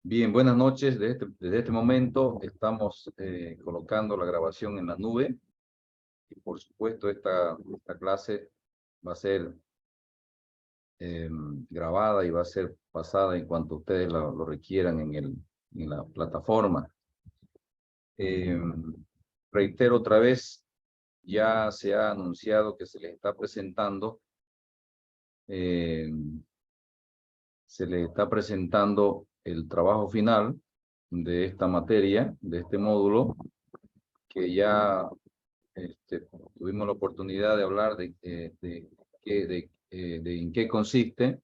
Bien, buenas noches. Desde este momento estamos colocando la grabación en la nube y por supuesto esta clase va a ser grabada y va a ser pasada en cuanto ustedes lo requieran en la plataforma. Reitero otra vez, ya se ha anunciado que se les está presentando el trabajo final de esta materia, de este módulo, que ya tuvimos la oportunidad de hablar de en qué consiste.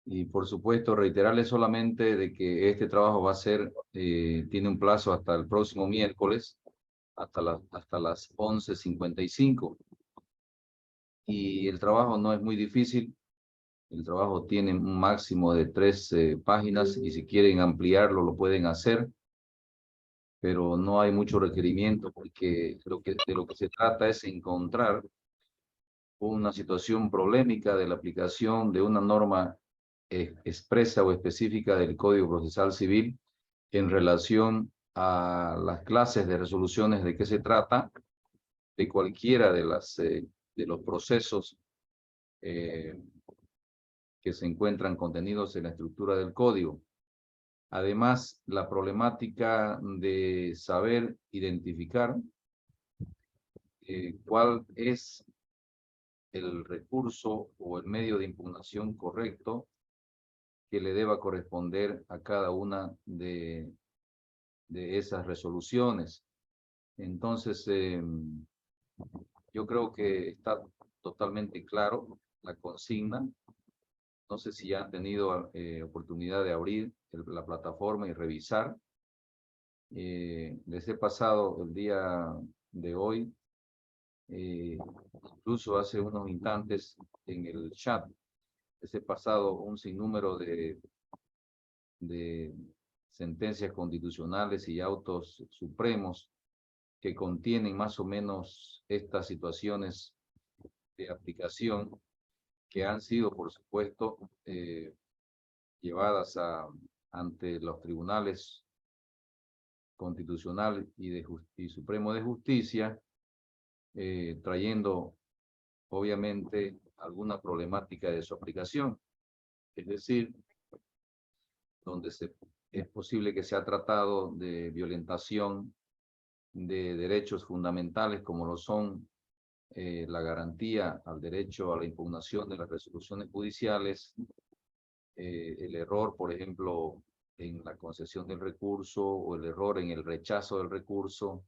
Y por supuesto, reiterarles solamente de que este trabajo va a ser, tiene un plazo hasta el próximo miércoles, hasta las 11:55. Y el trabajo no es muy difícil. El trabajo tiene un máximo de 3 páginas y si quieren ampliarlo lo pueden hacer, pero no hay mucho requerimiento porque de lo que se trata es encontrar una situación problemática de la aplicación de una norma expresa o específica del Código Procesal Civil en relación a las clases de resoluciones de qué se trata, de cualquiera de los procesos que se encuentran contenidos en la estructura del código. Además, la problemática de saber identificar cuál es el recurso o el medio de impugnación correcto que le deba corresponder a cada una de esas resoluciones. Entonces, yo creo que está totalmente claro la consigna. No sé si ya han tenido oportunidad de abrir la plataforma y revisar. Les he pasado el día de hoy, incluso hace unos instantes en el chat, les he pasado un sinnúmero de sentencias constitucionales y autos supremos que contienen más o menos estas situaciones de aplicación que han sido, por supuesto, llevadas ante los tribunales constitucional y supremo de justicia, trayendo obviamente alguna problemática de su aplicación. Es decir, donde es posible que se ha tratado de violentación de derechos fundamentales como lo son la garantía al derecho a la impugnación de las resoluciones judiciales, el error, por ejemplo, en la concesión del recurso o el error en el rechazo del recurso,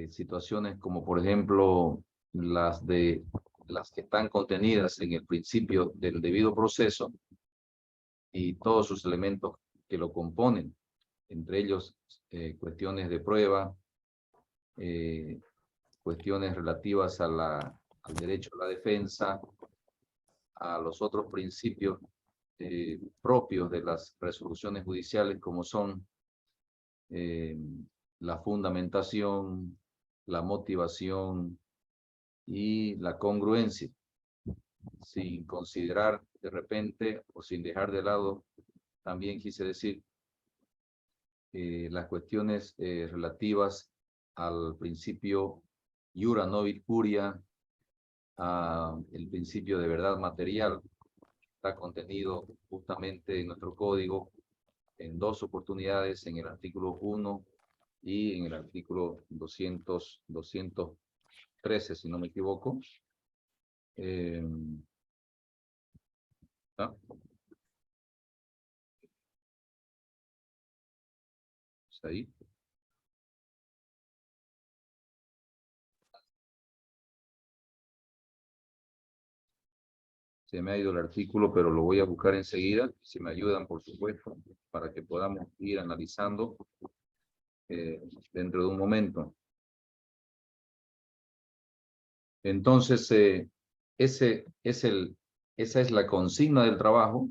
situaciones como, por ejemplo, las que están contenidas en el principio del debido proceso y todos sus elementos que lo componen, entre ellos cuestiones de prueba, cuestiones relativas al derecho a la defensa, a los otros principios propios de las resoluciones judiciales, como son la fundamentación, la motivación y la congruencia, sin considerar de repente o sin dejar de lado, también quise decir, las cuestiones relativas al principio iura novit curia, el principio de verdad material, está contenido justamente en nuestro código en 2 oportunidades, en el artículo 1 y en el artículo 213, si no me equivoco. ¿Ah? ¿Está ahí? Se me ha ido el artículo, pero lo voy a buscar enseguida. Si me ayudan, por supuesto, para que podamos ir analizando dentro de un momento. Entonces, esa es la consigna del trabajo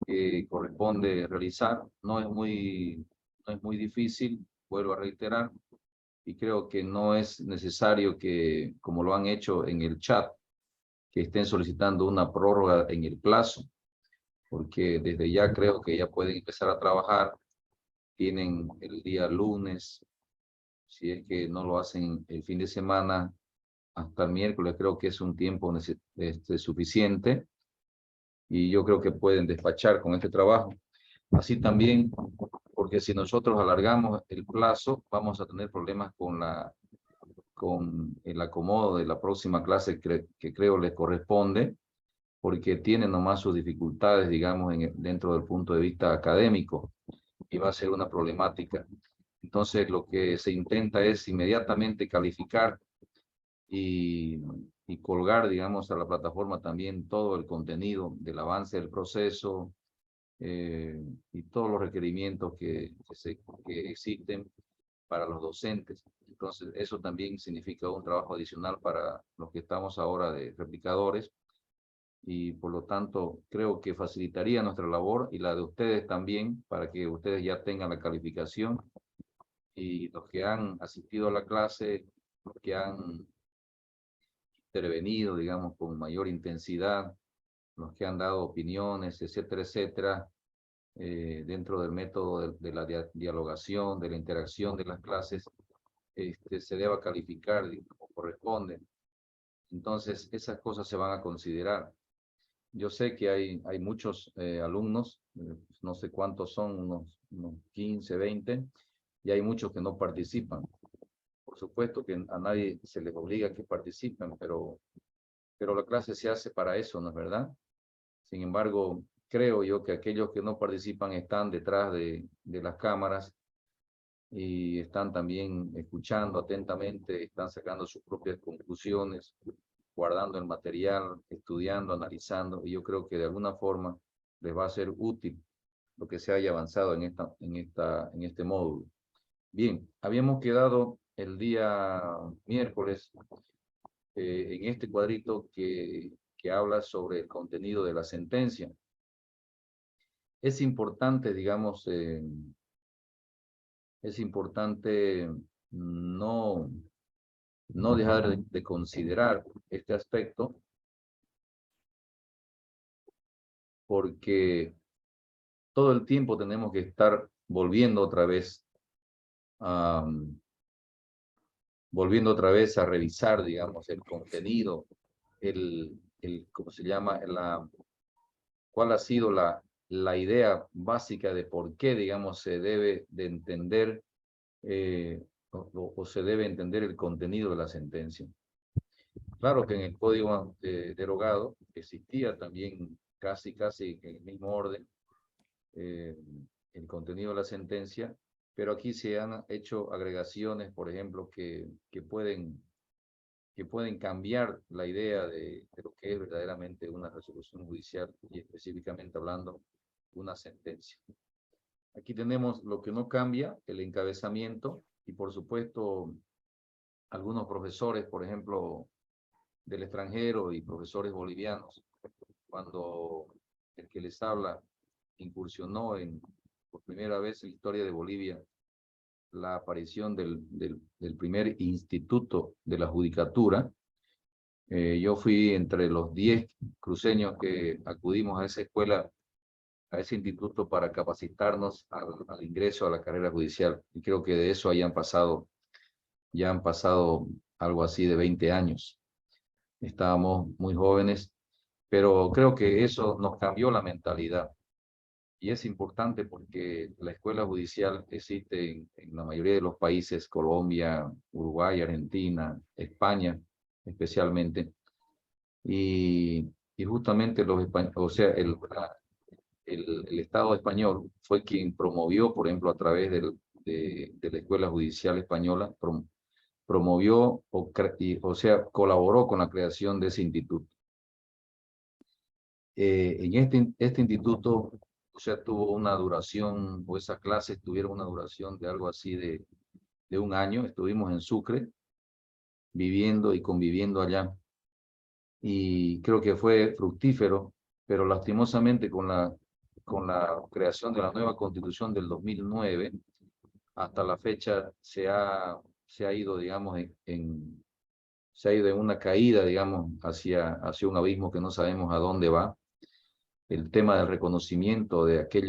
que corresponde realizar. No es muy difícil, vuelvo a reiterar, y creo que no es necesario que, como lo han hecho en el chat, que estén solicitando una prórroga en el plazo, porque desde ya creo que ya pueden empezar a trabajar. Tienen el día lunes, si es que no lo hacen el fin de semana, hasta el miércoles, creo que es un tiempo suficiente, y yo creo que pueden despachar con este trabajo. Así también, porque si nosotros alargamos el plazo, vamos a tener problemas con el acomodo de la próxima clase que creo les corresponde, porque tienen nomás sus dificultades, digamos, dentro del punto de vista académico, y va a ser una problemática. Entonces, lo que se intenta es inmediatamente calificar y colgar, digamos, a la plataforma también todo el contenido del avance del proceso, y todos los requerimientos que existen para los docentes. Entonces, eso también significa un trabajo adicional para los que estamos ahora de replicadores, y por lo tanto creo que facilitaría nuestra labor y la de ustedes también, para que ustedes ya tengan la calificación, y los que han asistido a la clase, los que han intervenido, digamos, con mayor intensidad, los que han dado opiniones, etcétera, etcétera, dentro del método de la dialogación, de la interacción de las clases, se deba calificar como corresponde. Entonces, esas cosas se van a considerar. Yo sé que hay muchos alumnos, no sé cuántos son, unos 15, 20, y hay muchos que no participan. Por supuesto que a nadie se les obliga a que participen, pero la clase se hace para eso, ¿no es verdad? Sin embargo, creo yo que aquellos que no participan están detrás de las cámaras y están también escuchando atentamente, están sacando sus propias conclusiones, guardando el material, estudiando, analizando, y yo creo que de alguna forma les va a ser útil lo que se haya avanzado en este módulo. Bien, habíamos quedado el día miércoles en este cuadrito que habla sobre el contenido de la sentencia. Es importante, digamos, es importante no dejar de considerar este aspecto, porque todo el tiempo tenemos que estar volviendo otra vez a revisar, digamos, el contenido, ¿cómo se llama? ¿Cuál ha sido la idea básica de por qué, digamos, se debe de entender o se debe entender el contenido de la sentencia? Claro que en el código derogado existía también casi en el mismo orden eh, el contenido de la sentencia, pero aquí se han hecho agregaciones, por ejemplo, que pueden cambiar la idea de lo que es verdaderamente una resolución judicial, y específicamente hablando, una sentencia. Aquí tenemos lo que no cambia, el encabezamiento, y por supuesto algunos profesores, por ejemplo, del extranjero y profesores bolivianos, cuando el que les habla incursionó por primera vez en la historia de Bolivia la aparición del primer instituto de la judicatura. Yo fui entre los 10 cruceños que acudimos a esa escuela, a ese instituto, para capacitarnos al ingreso a la carrera judicial, y creo que de eso ya han pasado algo así de 20 años. Estábamos muy jóvenes, pero creo que eso nos cambió la mentalidad. Y es importante porque la escuela judicial existe en la mayoría de los países: Colombia, Uruguay, Argentina, España especialmente. Y justamente los españoles, o sea, el Estado español fue quien promovió, por ejemplo, a través de la Escuela Judicial Española, promovió, o sea, colaboró con la creación de ese instituto. En este instituto, o sea, tuvo una duración, o esas clases tuvieron una duración de algo así de un año. Estuvimos en Sucre, viviendo y conviviendo allá, y creo que fue fructífero, pero lastimosamente con la creación de la nueva Constitución del 2009, hasta la fecha se ha ido, digamos, se ha ido en una caída, digamos, hacia un abismo que no sabemos a dónde va. El tema del reconocimiento de aquel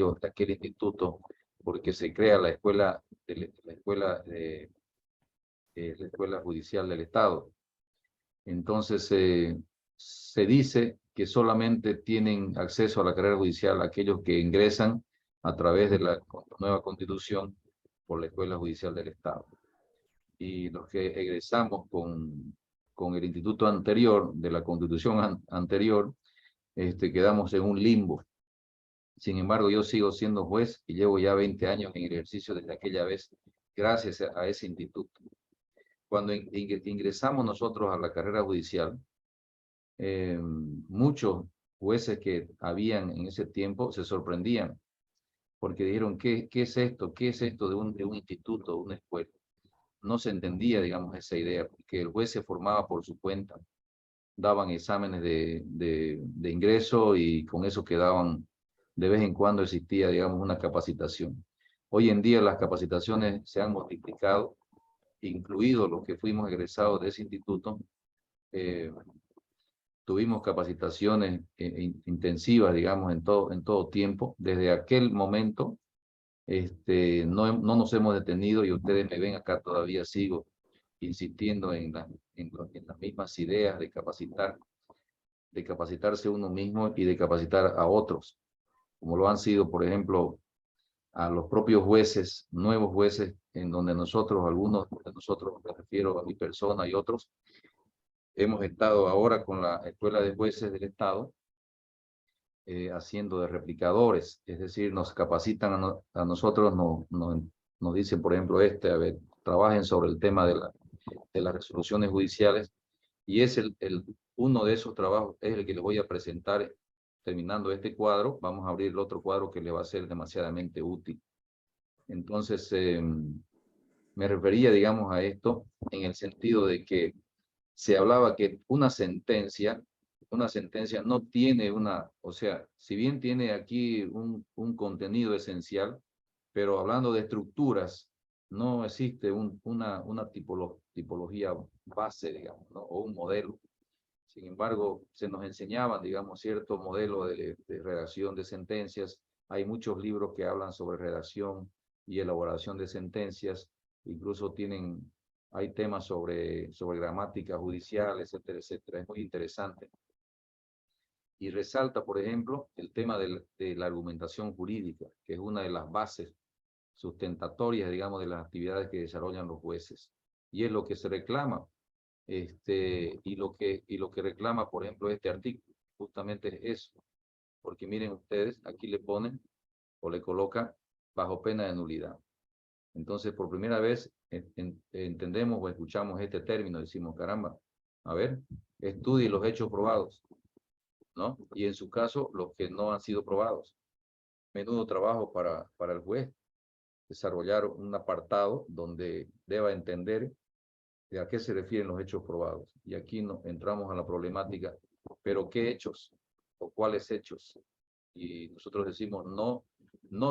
instituto, porque se crea la escuela, la escuela judicial del Estado. Entonces, se dice que solamente tienen acceso a la carrera judicial aquellos que ingresan a través de la nueva constitución por la escuela judicial del Estado. Y los que egresamos con el instituto anterior, de la constitución anterior, quedamos en un limbo. Sin embargo, yo sigo siendo juez y llevo ya 20 años en el ejercicio desde aquella vez, gracias a ese instituto. Cuando ingresamos nosotros a la carrera judicial, muchos jueces que habían en ese tiempo se sorprendían, porque dijeron, ¿qué es esto? ¿Qué es esto de un instituto, de una escuela? No se entendía, digamos, esa idea, porque el juez se formaba por su cuenta, daban exámenes de ingreso y con eso quedaban, de vez en cuando existía, digamos, una capacitación. Hoy en día las capacitaciones se han multiplicado, incluidos los que fuimos egresados de ese instituto. Tuvimos capacitaciones intensivas, digamos, en todo tiempo. Desde aquel momento, no nos hemos detenido y ustedes me ven acá, todavía sigo insistiendo en las mismas ideas de capacitarse uno mismo y de capacitar a otros, como lo han sido, por ejemplo, a los propios jueces, nuevos jueces, en donde algunos de nosotros, me refiero a mi persona y otros, hemos estado ahora con la Escuela de Jueces del Estado, haciendo de replicadores, es decir, nos capacitan a nosotros, nos dicen, por ejemplo, a ver, trabajen sobre el tema de las resoluciones judiciales, y es uno de esos trabajos, es el que les voy a presentar terminando este cuadro. Vamos a abrir el otro cuadro que le va a ser demasiadamente útil. Entonces, me refería, digamos, a esto en el sentido de que se hablaba que una sentencia no tiene o sea, si bien tiene aquí un contenido esencial, pero hablando de estructuras, no existe una tipología base, digamos, ¿no? O un modelo. Sin embargo, se nos enseñaban, digamos, cierto modelo de redacción de sentencias. Hay muchos libros que hablan sobre redacción y elaboración de sentencias. Incluso hay temas sobre gramática judicial, etcétera, etcétera. Es muy interesante. Y resalta, por ejemplo, el tema de la argumentación jurídica, que es una de las bases sustentatorias, digamos, de las actividades que desarrollan los jueces. Y es lo que se reclama. Y lo que reclama, por ejemplo, este artículo, justamente es eso. Porque miren ustedes, aquí le ponen o le colocan bajo pena de nulidad. Entonces, por primera vez entendemos o escuchamos este término, decimos, caramba, a ver, estudie los hechos probados, ¿no? Y en su caso, los que no han sido probados. Menudo trabajo para el juez desarrollar un apartado donde deba entender de a qué se refieren los hechos probados. Y aquí entramos a la problemática, pero ¿qué hechos? ¿O cuáles hechos? Y nosotros decimos, no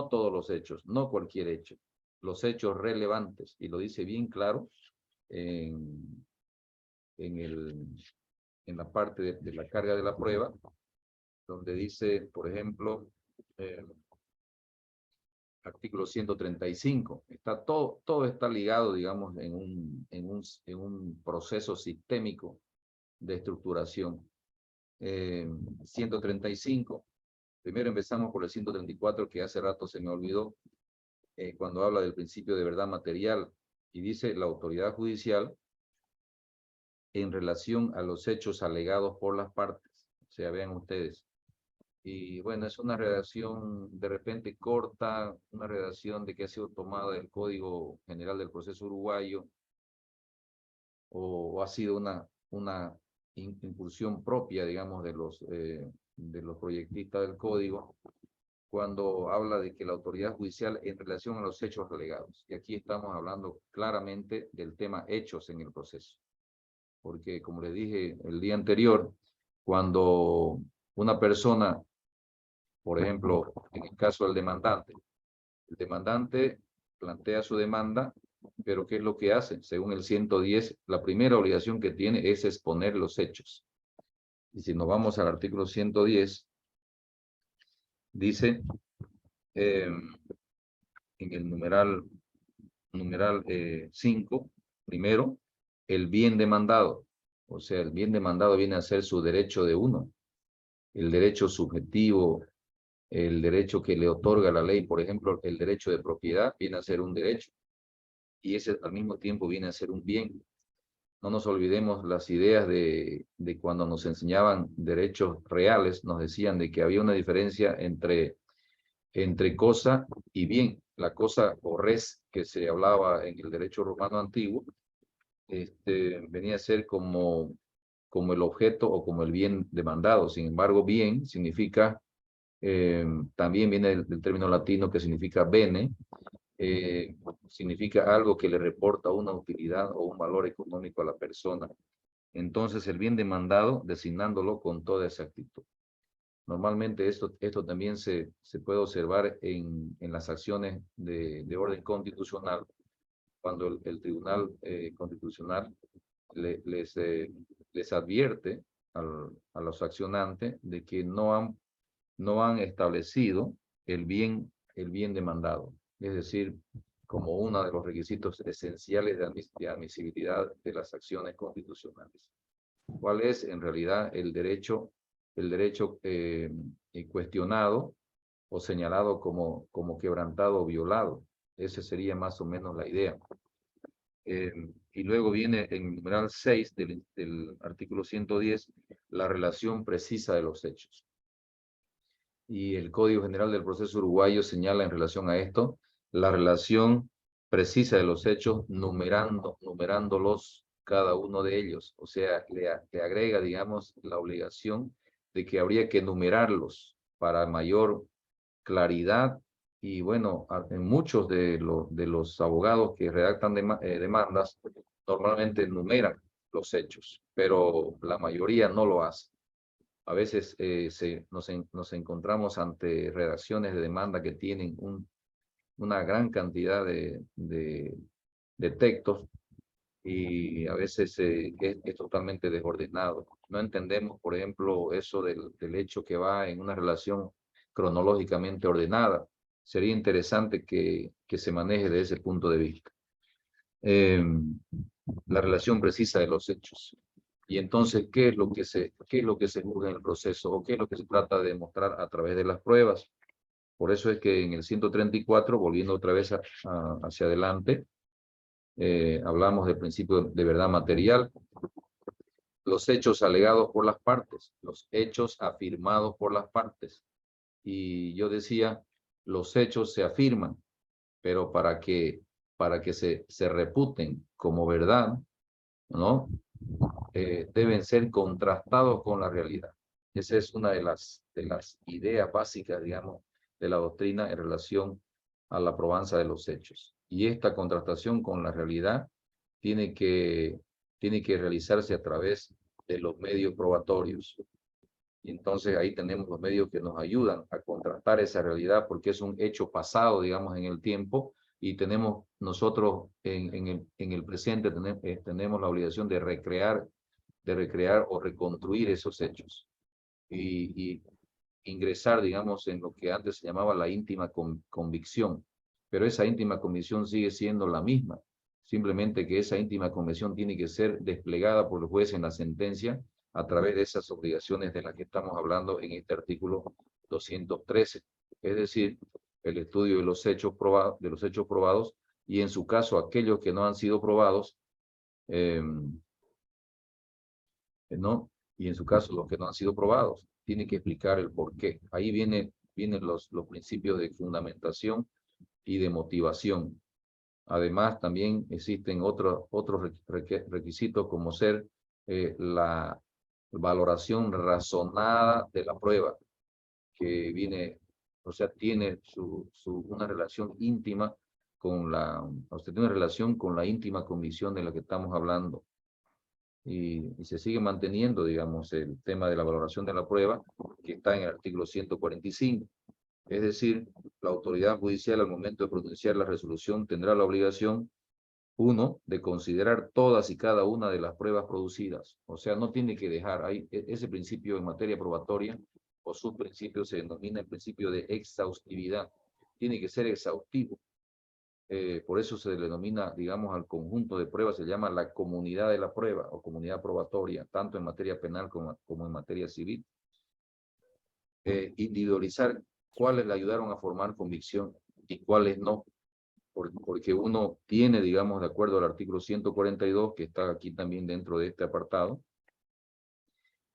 todos los hechos, no cualquier hecho. Los hechos relevantes, y lo dice bien claro en la parte de la carga de la prueba, donde dice, por ejemplo, artículo 135, todo está ligado, digamos, en un proceso sistémico de estructuración. 135, primero empezamos por el 134, que hace rato se me olvidó, cuando habla del principio de verdad material, y dice la autoridad judicial en relación a los hechos alegados por las partes. O sea, vean ustedes. Y bueno, es una redacción de repente corta, una redacción de que ha sido tomada del Código General del Proceso Uruguayo, o ha sido una incursión propia, digamos, de los proyectistas del Código, cuando habla de que la autoridad judicial en relación a los hechos alegados. Y aquí estamos hablando claramente del tema hechos en el proceso. Porque, como les dije el día anterior, cuando una persona, por ejemplo, en el caso del demandante, el demandante plantea su demanda Pero ¿qué es lo que hace? Según el 110, la primera obligación que tiene es exponer los hechos. Y si nos vamos al artículo 110, dice en el numeral 5, primero, el bien demandado. O sea, el bien demandado viene a ser su derecho de uno, el derecho subjetivo, el derecho que le otorga la ley. Por ejemplo, el derecho de propiedad viene a ser un derecho y ese al mismo tiempo viene a ser un bien. No nos olvidemos las ideas de cuando nos enseñaban derechos reales, nos decían de que había una diferencia entre cosa y bien. La cosa o res que se hablaba en el derecho romano antiguo, venía a ser como el objeto o como el bien demandado. Sin embargo, bien significa, también viene del término latino que significa bene, significa algo que le reporta una utilidad o un valor económico a la persona. Entonces, el bien demandado, designándolo con toda exactitud. Normalmente esto también se puede observar en las acciones de orden constitucional, cuando el Tribunal Constitucional les advierte a los accionantes de que no han establecido el bien demandado. Es decir, como uno de los requisitos esenciales de admisibilidad de las acciones constitucionales. ¿Cuál es en realidad el derecho cuestionado o señalado como quebrantado o violado? Esa sería más o menos la idea. Y luego viene en el numeral 6 del artículo 110, la relación precisa de los hechos. Y el Código General del Proceso Uruguayo señala en relación a esto la relación precisa de los hechos, numerándolos cada uno de ellos. O sea, le agrega, digamos, la obligación de que habría que numerarlos para mayor claridad. Y bueno, en muchos de los abogados que redactan demandas, normalmente numeran los hechos, pero la mayoría no lo hace. A veces nos encontramos ante redacciones de demanda que tienen una gran cantidad de textos y a veces es totalmente desordenado. No entendemos, por ejemplo, eso del hecho que va en una relación cronológicamente ordenada. Sería interesante que se maneje desde ese punto de vista. La relación precisa de los hechos. Y entonces, ¿qué es lo que se juzga en el proceso? ¿O qué es lo que se trata de demostrar a través de las pruebas? Por eso es que en el 134, volviendo otra vez hacia adelante, hablamos del principio de verdad material. Los hechos alegados por las partes, los hechos afirmados por las partes. Y yo decía, los hechos se afirman, pero para que se reputen como verdad, ¿no? Deben ser contrastados con la realidad. Esa es una de las ideas básicas, digamos, de la doctrina en relación a la probanza de los hechos. Y esta contrastación con la realidad tiene que realizarse a través de los medios probatorios. Y entonces ahí tenemos los medios que nos ayudan a contrastar esa realidad porque es un hecho pasado, digamos, en el tiempo, y tenemos nosotros en el presente tenemos la obligación de recrear o reconstruir esos hechos y ingresar, digamos, en lo que antes se llamaba la íntima convicción. Pero esa íntima convicción sigue siendo la misma, simplemente que esa íntima convicción tiene que ser desplegada por el juez en la sentencia a través de esas obligaciones de las que estamos hablando en este artículo 213, es decir, el estudio de los hechos probados, y en su caso aquellos que no han sido probados, ¿no? Y en su caso los que no han sido probados, tiene que explicar el por qué. Ahí vienen los principios de fundamentación y de motivación. Además, también existen otros requisitos como ser la valoración razonada de la prueba, que viene, o sea, tiene una relación íntima tiene una relación con la íntima convicción de la que estamos hablando. Y se sigue manteniendo, digamos, el tema de la valoración de la prueba, que está en el artículo 145. Es decir, la autoridad judicial al momento de pronunciar la resolución tendrá la obligación Uno, de considerar todas y cada una de las pruebas producidas. O sea, no tiene que dejar ahí ese principio en materia probatoria o su principio se denomina el principio de exhaustividad. Tiene que ser exhaustivo. Por eso se le denomina, digamos, al conjunto de pruebas, se llama la comunidad de la prueba o comunidad probatoria, tanto en materia penal como en materia civil. Individualizar cuáles le ayudaron a formar convicción y cuáles no. Porque uno tiene, digamos, de acuerdo al artículo 142, que está aquí también dentro de este apartado,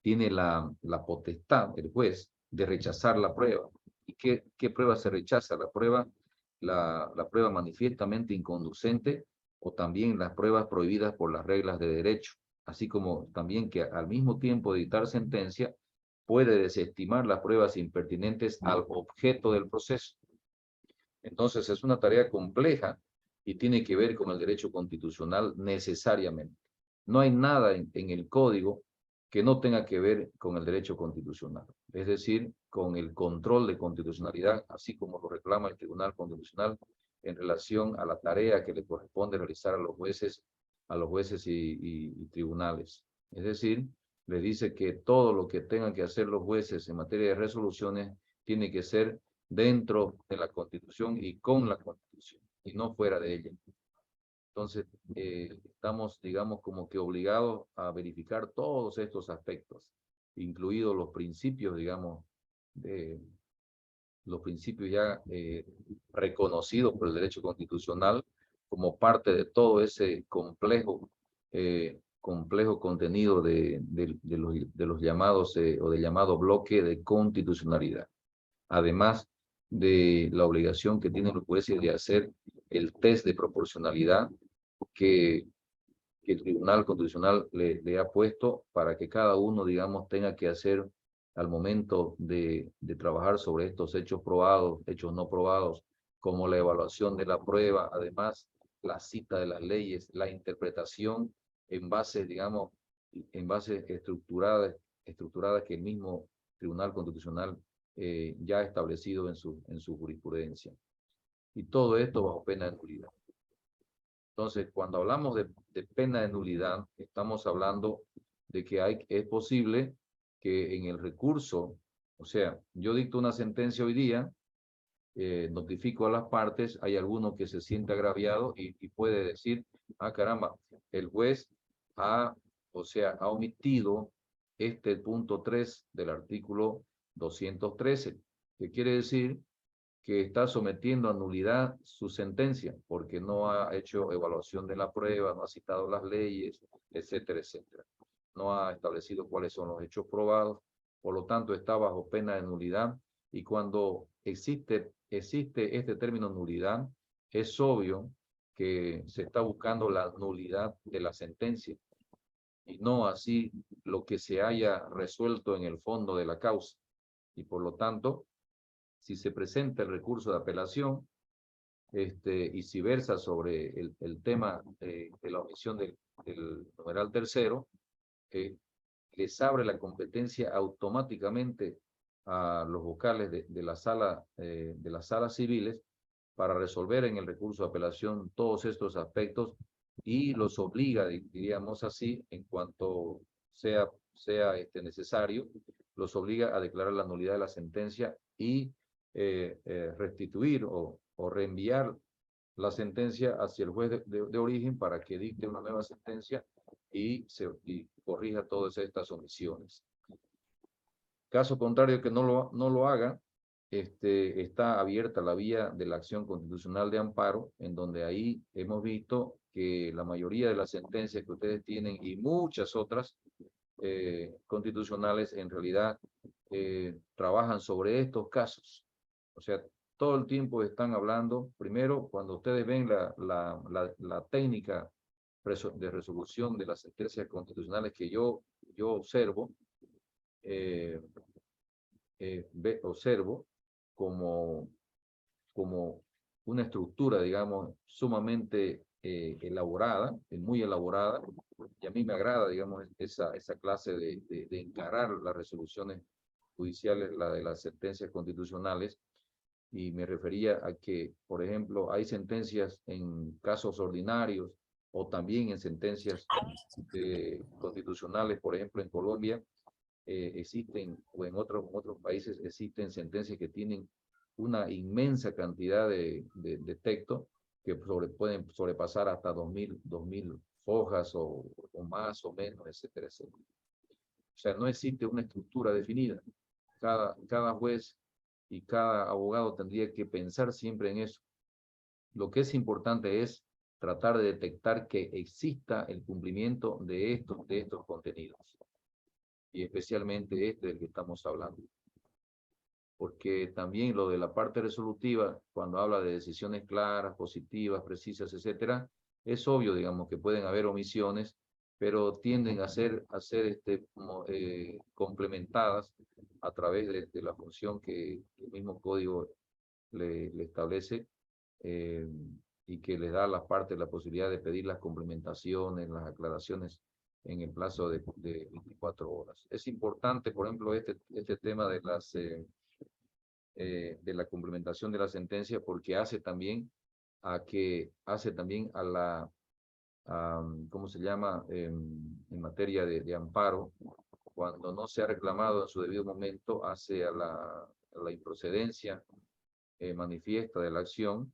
tiene la potestad, el juez, de rechazar la prueba. ¿Y qué prueba se rechaza? La prueba manifiestamente inconducente o también las pruebas prohibidas por las reglas de derecho, así como también que al mismo tiempo de dictar sentencia puede desestimar las pruebas impertinentes al objeto del proceso. Entonces es una tarea compleja y tiene que ver con el derecho constitucional necesariamente. No hay nada en el código que no tenga que ver con el derecho constitucional, es decir, con el control de constitucionalidad, así como lo reclama el Tribunal Constitucional en relación a la tarea que le corresponde realizar a los jueces y tribunales. Es decir, le dice que todo lo que tengan que hacer los jueces en materia de resoluciones tiene que ser dentro de la Constitución y con la Constitución, y no fuera de ella. Entonces, estamos, digamos, como que obligados a verificar todos estos aspectos, incluidos los principios, digamos, los principios ya reconocidos por el derecho constitucional como parte de todo ese complejo contenido de los llamados o del llamado bloque de constitucionalidad. Además de la obligación que tienen los jueces de hacer el test de proporcionalidad que el Tribunal Constitucional le ha puesto para que cada uno, digamos, tenga que hacer al momento de trabajar sobre estos hechos probados, hechos no probados, como la evaluación de la prueba, además la cita de las leyes, la interpretación en bases, digamos, en bases estructuradas que el mismo Tribunal Constitucional ya ha establecido en su jurisprudencia. Y todo esto bajo pena de nulidad. Entonces, cuando hablamos de pena de nulidad, estamos hablando de que es posible que en el recurso, o sea, yo dicto una sentencia hoy día, notifico a las partes, hay alguno que se siente agraviado y puede decir, ah, caramba, el juez ha omitido este punto 3 del artículo 213, que quiere decir que está sometiendo a nulidad su sentencia, porque no ha hecho evaluación de la prueba, no ha citado las leyes, etcétera, etcétera. No ha establecido cuáles son los hechos probados, por lo tanto está bajo pena de nulidad, y cuando existe este término nulidad, es obvio que se está buscando la nulidad de la sentencia, y no así lo que se haya resuelto en el fondo de la causa. Y por lo tanto, si se presenta el recurso de apelación y si versa sobre el tema de la omisión del numeral tercero, les abre la competencia automáticamente a los vocales de las salas civiles para resolver en el recurso de apelación todos estos aspectos y los obliga, diríamos así, en cuanto sea necesario, los obliga a declarar la nulidad de la sentencia y restituir o reenviar la sentencia hacia el juez de origen para que dicte una nueva sentencia y corrija todas estas omisiones. Caso contrario que no lo haga, está abierta la vía de la acción constitucional de amparo, en donde ahí hemos visto que la mayoría de las sentencias que ustedes tienen y muchas otras constitucionales en realidad trabajan sobre estos casos. O sea, todo el tiempo están hablando, primero, cuando ustedes ven la técnica de resolución de las sentencias constitucionales que yo observo, observo como una estructura, digamos, sumamente elaborada, muy elaborada, y a mí me agrada, digamos, esa clase de encarar las resoluciones judiciales, la de las sentencias constitucionales, y me refería a que, por ejemplo, hay sentencias en casos ordinarios o también en sentencias constitucionales, por ejemplo, en Colombia, existen, o en otros países existen sentencias que tienen una inmensa cantidad de texto que pueden sobrepasar hasta 2000 hojas o más o menos, etcétera, etcétera. O sea, no existe una estructura definida. Cada juez y cada abogado tendría que pensar siempre en eso. Lo que es importante es tratar de detectar que exista el cumplimiento de estos contenidos. Y especialmente este del que estamos hablando. Porque también lo de la parte resolutiva, cuando habla de decisiones claras, positivas, precisas, etcétera, es obvio, digamos, que pueden haber omisiones, pero tienden a ser complementadas a través de la función que el mismo código le establece, y que les da a las partes la posibilidad de pedir las complementaciones, las aclaraciones en el plazo de 24 horas. Es importante, por ejemplo, este tema de la complementación de la sentencia, porque hace también a ¿cómo se llama? En materia de amparo, cuando no se ha reclamado en su debido momento, hace a la improcedencia manifiesta de la acción,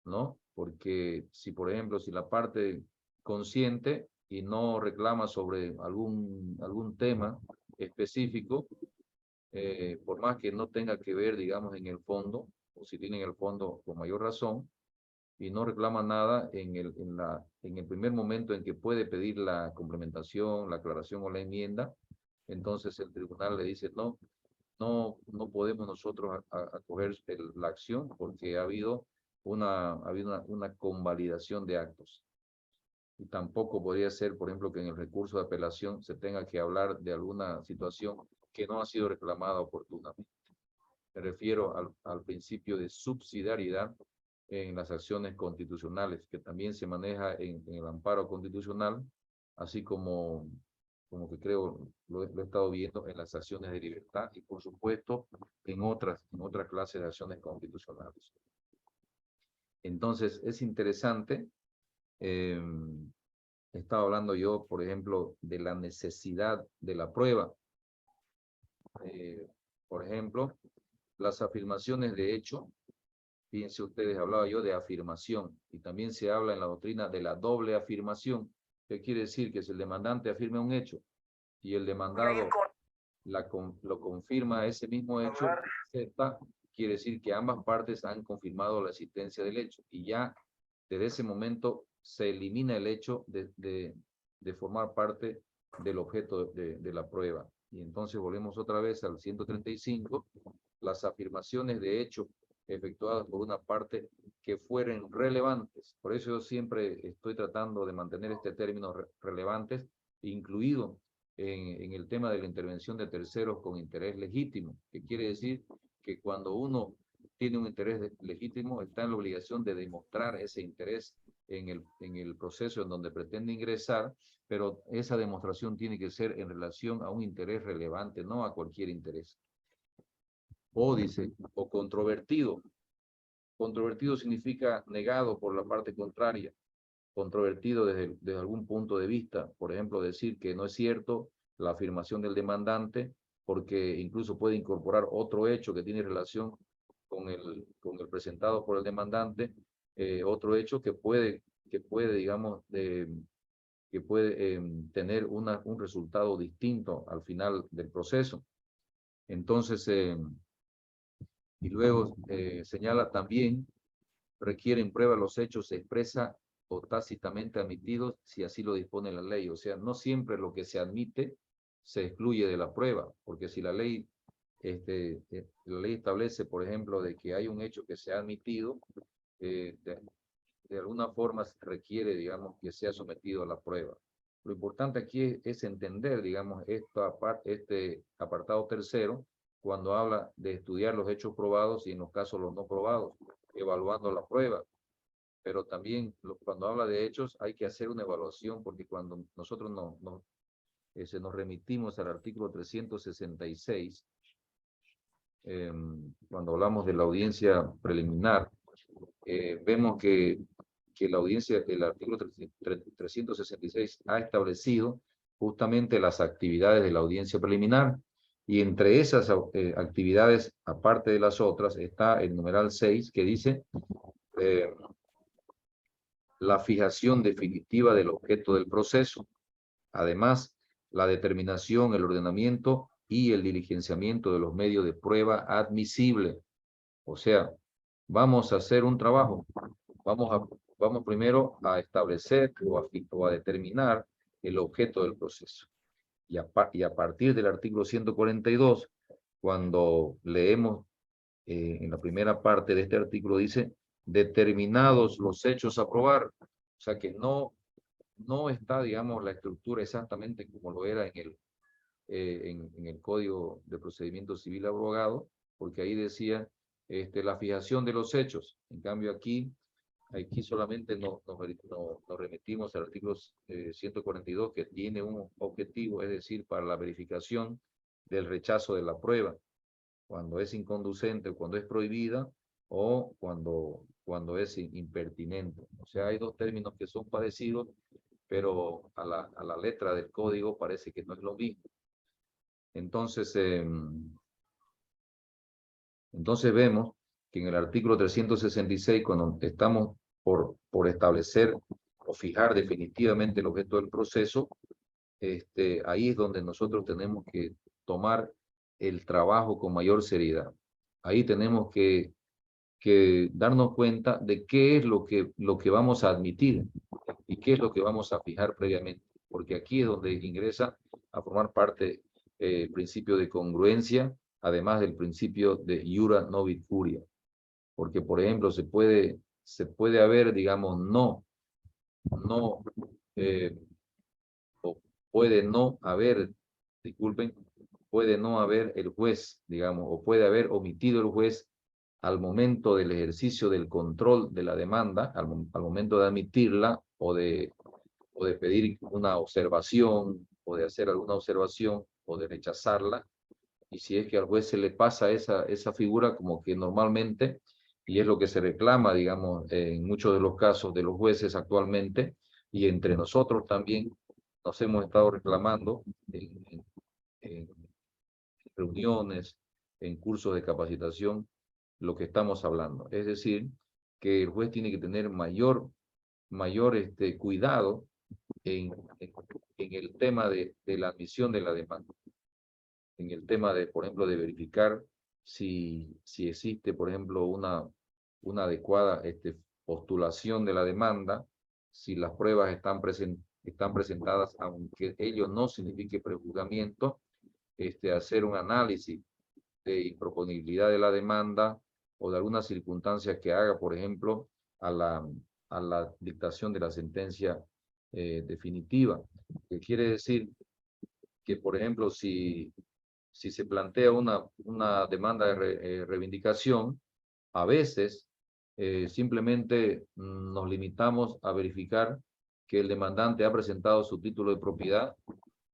¿no? Porque si, por ejemplo, si la parte consiente y no reclama sobre algún tema específico, por más que no tenga que ver, digamos, en el fondo, o si tiene en el fondo con mayor razón, y no reclama nada en el primer momento en que puede pedir la complementación, la aclaración o la enmienda, entonces el tribunal le dice, no podemos nosotros acoger la acción porque ha habido una convalidación de actos. Y tampoco podría ser, por ejemplo, que en el recurso de apelación se tenga que hablar de alguna situación que no ha sido reclamada oportunamente. Me refiero al principio de subsidiariedad en las acciones constitucionales, que también se maneja en el amparo constitucional, así como que creo lo he estado viendo en las acciones de libertad y, por supuesto, en otras clases de acciones constitucionales. Entonces, es interesante. Estaba hablando yo, por ejemplo, de la necesidad de la prueba. Por ejemplo, las afirmaciones de hecho, fíjense ustedes, hablaba yo de afirmación, y también se habla en la doctrina de la doble afirmación, que quiere decir que si el demandante afirma un hecho y el demandado lo confirma ese mismo hecho, quiere decir que ambas partes han confirmado la existencia del hecho, y ya desde ese momento se elimina el hecho de formar parte del objeto de la prueba. Y entonces volvemos otra vez al 135, las afirmaciones de hecho efectuadas por una parte que fueren relevantes. Por eso yo siempre estoy tratando de mantener este término relevantes, incluido en el tema de la intervención de terceros con interés legítimo, que quiere decir que cuando uno tiene un interés legítimo, está en la obligación de demostrar ese interés en el proceso en donde pretende ingresar, pero esa demostración tiene que ser en relación a un interés relevante, no a cualquier interés. O dice, o controvertido. Controvertido significa negado por la parte contraria. Controvertido desde algún punto de vista. Por ejemplo, decir que no es cierto la afirmación del demandante, porque incluso puede incorporar otro hecho que tiene relación con el presentado por el demandante, otro hecho que puede digamos, que puede tener un resultado distinto al final del proceso. Entonces, y luego señala también, requieren prueba los hechos expresa o tácitamente admitidos si así lo dispone la ley. O sea, no siempre lo que se admite se excluye de la prueba, porque si la ley establece, por ejemplo, de que hay un hecho que se ha admitido, de alguna forma se requiere, digamos, que sea sometido a la prueba. Lo importante aquí es entender, digamos, este apartado tercero, cuando habla de estudiar los hechos probados y en los casos los no probados, evaluando la prueba. Pero también cuando habla de hechos hay que hacer una evaluación, porque cuando nosotros nos remitimos al artículo 366, cuando hablamos de la audiencia preliminar, vemos que que la audiencia, el artículo 366 ha establecido justamente las actividades de la audiencia preliminar, y entre esas actividades, aparte de las otras, está el numeral 6 que dice la fijación definitiva del objeto del proceso. Además, la determinación, el ordenamiento y el diligenciamiento de los medios de prueba admisible. O sea, vamos a hacer un trabajo. Vamos primero a establecer o a determinar el objeto del proceso. Y a partir del artículo 142, cuando leemos en la primera parte de este artículo, dice, determinados los hechos a probar. O sea que no está, digamos, la estructura exactamente como lo era en el Código de Procedimiento Civil Abogado, porque ahí decía la fijación de los hechos. En cambio aquí solamente nos remitimos al artículo 142, que tiene un objetivo, es decir, para la verificación del rechazo de la prueba, cuando es inconducente, cuando es prohibida, o cuando es impertinente. O sea, hay dos términos que son parecidos, pero a la letra del código parece que no es lo mismo. Entonces vemos que en el artículo 366, cuando estamos por establecer o fijar definitivamente el objeto del proceso, ahí es donde nosotros tenemos que tomar el trabajo con mayor seriedad. Ahí tenemos que darnos cuenta de qué es lo que vamos a admitir y qué es lo que vamos a fijar previamente, porque aquí es donde ingresa a formar parte el principio de congruencia, además del principio de iura novit curia, porque por ejemplo se puede haber, digamos, o puede no haber, disculpen, puede no haber el juez, digamos, o puede haber omitido el juez al momento del ejercicio del control de la demanda, al momento de admitirla o de pedir una observación o de hacer alguna observación o de rechazarla. Y si es que al juez se le pasa esa figura, como que normalmente, y es lo que se reclama, digamos, en muchos de los casos de los jueces actualmente, y entre nosotros también nos hemos estado reclamando en reuniones, en cursos de capacitación, lo que estamos hablando. Es decir, que el juez tiene que tener mayor cuidado en el tema de la admisión de la demanda. En el tema de, por ejemplo, de verificar si existe, por ejemplo, una adecuada postulación de la demanda, si las pruebas están presentadas, aunque ello no signifique prejuzgamiento, hacer un análisis de improponibilidad de la demanda o de algunas circunstancias que haga, por ejemplo, a la dictación de la sentencia definitiva. Que quiere decir que, por ejemplo, si se plantea una demanda de reivindicación, a veces simplemente nos limitamos a verificar que el demandante ha presentado su título de propiedad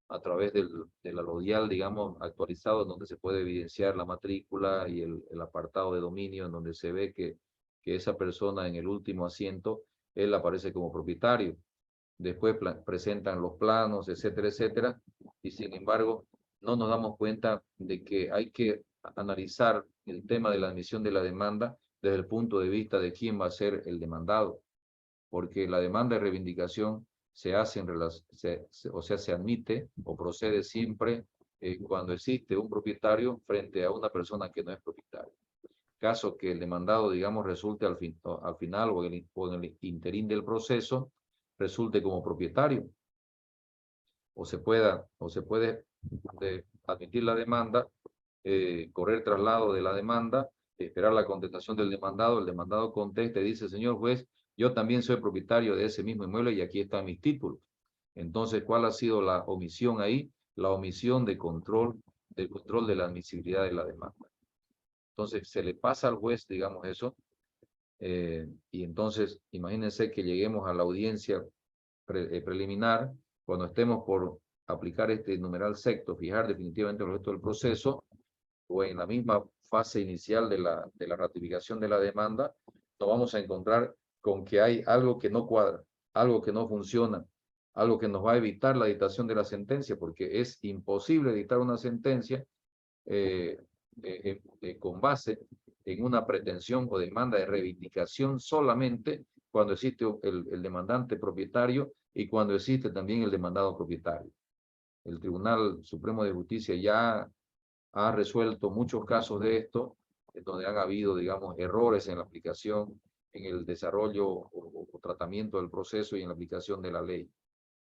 a través del alodial, digamos, actualizado, donde se puede evidenciar la matrícula y el apartado de dominio, en donde se ve que esa persona en el último asiento, él aparece como propietario. Después presentan los planos, etcétera, etcétera, y sin embargo, no nos damos cuenta de que hay que analizar el tema de la admisión de la demanda desde el punto de vista de quién va a ser el demandado, porque la demanda de reivindicación se hace se admite o procede siempre cuando existe un propietario frente a una persona que no es propietario. Caso que el demandado, digamos, resulte al final o en el interín del proceso, resulte como propietario, o se puede admitir la demanda, correr traslado de la demanda, esperar la contestación del demandado, el demandado contesta y dice, señor juez, yo también soy propietario de ese mismo inmueble y aquí están mis títulos. Entonces, ¿cuál ha sido la omisión ahí? La omisión del control de la admisibilidad de la demanda. Entonces, se le pasa al juez, digamos eso, y entonces, imagínense que lleguemos a la audiencia preliminar, cuando estemos por aplicar este numeral sexto, fijar definitivamente el objeto del proceso, o en la misma fase inicial de la ratificación de la demanda, nos vamos a encontrar con que hay algo que no cuadra, algo que no funciona, algo que nos va a evitar la dictación de la sentencia, porque es imposible dictar una sentencia con base en una pretensión o demanda de reivindicación solamente cuando existe el demandante propietario y cuando existe también el demandado propietario. El Tribunal Supremo de Justicia ya ha resuelto muchos casos de esto, donde han habido, digamos, errores en la aplicación, en el desarrollo o tratamiento del proceso y en la aplicación de la ley.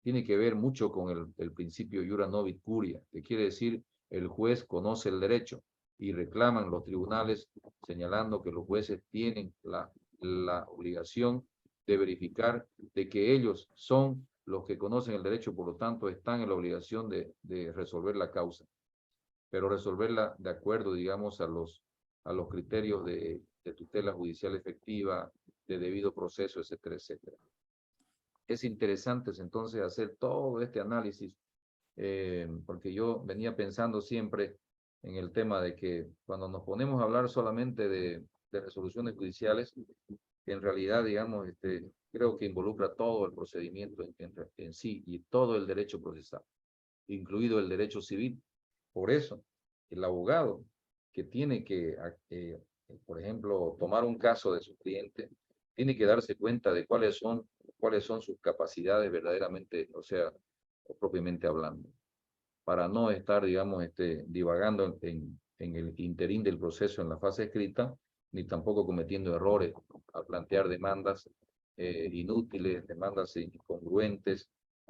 Tiene que ver mucho con el principio iura novit curia, que quiere decir el juez conoce el derecho, y reclaman los tribunales señalando que los jueces tienen la obligación de verificar de que ellos son los que conocen el derecho, por lo tanto están en la obligación de resolver la causa, pero resolverla de acuerdo, digamos, a los criterios de tutela judicial efectiva, de debido proceso, etcétera, etcétera. Es interesante entonces hacer todo este análisis, porque yo venía pensando siempre en el tema de que cuando nos ponemos a hablar solamente de resoluciones judiciales, en realidad, digamos, creo que involucra todo el procedimiento en sí y todo el derecho procesal, incluido el derecho civil. Por eso, el abogado que tiene que, por ejemplo, tomar un caso de su cliente, tiene que darse cuenta de cuáles son sus capacidades verdaderamente, o sea, propiamente hablando, para no estar, digamos, divagando en el interín del proceso en la fase escrita, ni tampoco cometiendo errores al plantear demandas inútiles, demandas incongruentes,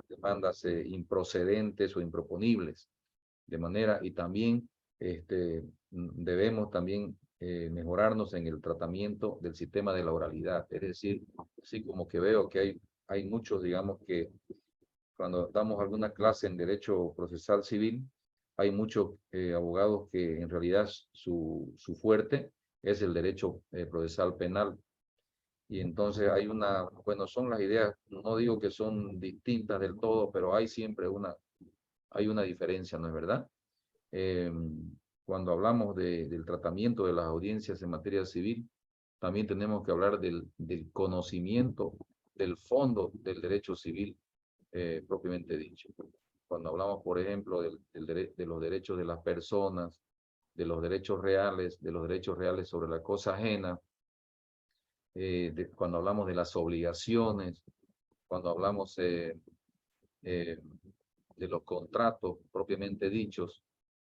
demandas improcedentes o improponibles. De manera, y también debemos también mejorarnos en el tratamiento del sistema de la oralidad. Es decir, así como que veo que hay muchos, digamos, que cuando damos alguna clase en derecho procesal civil, hay muchos abogados que en realidad su fuerte es el derecho procesal penal. Y entonces bueno, son las ideas, no digo que son distintas del todo, pero hay siempre hay una diferencia, ¿no es verdad? Eh, Cuando hablamos del tratamiento de las audiencias en materia civil, también tenemos que hablar del conocimiento del fondo del derecho civil propiamente dicho. Cuando hablamos, por ejemplo, de los derechos de las personas, de los derechos reales sobre la cosa ajena, cuando hablamos de las obligaciones, cuando hablamos de los contratos propiamente dichos,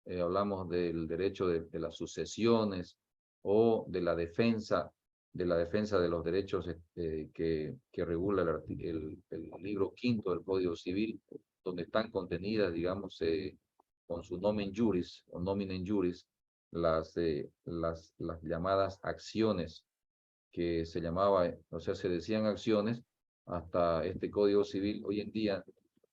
hablamos del derecho de las sucesiones o de la defensa de los derechos que regula el libro quinto del Código Civil, donde están contenidas, digamos, con su nomen juris o nominen juris, las llamadas acciones que se llamaba, o sea, se decían acciones hasta este Código Civil. Hoy en día,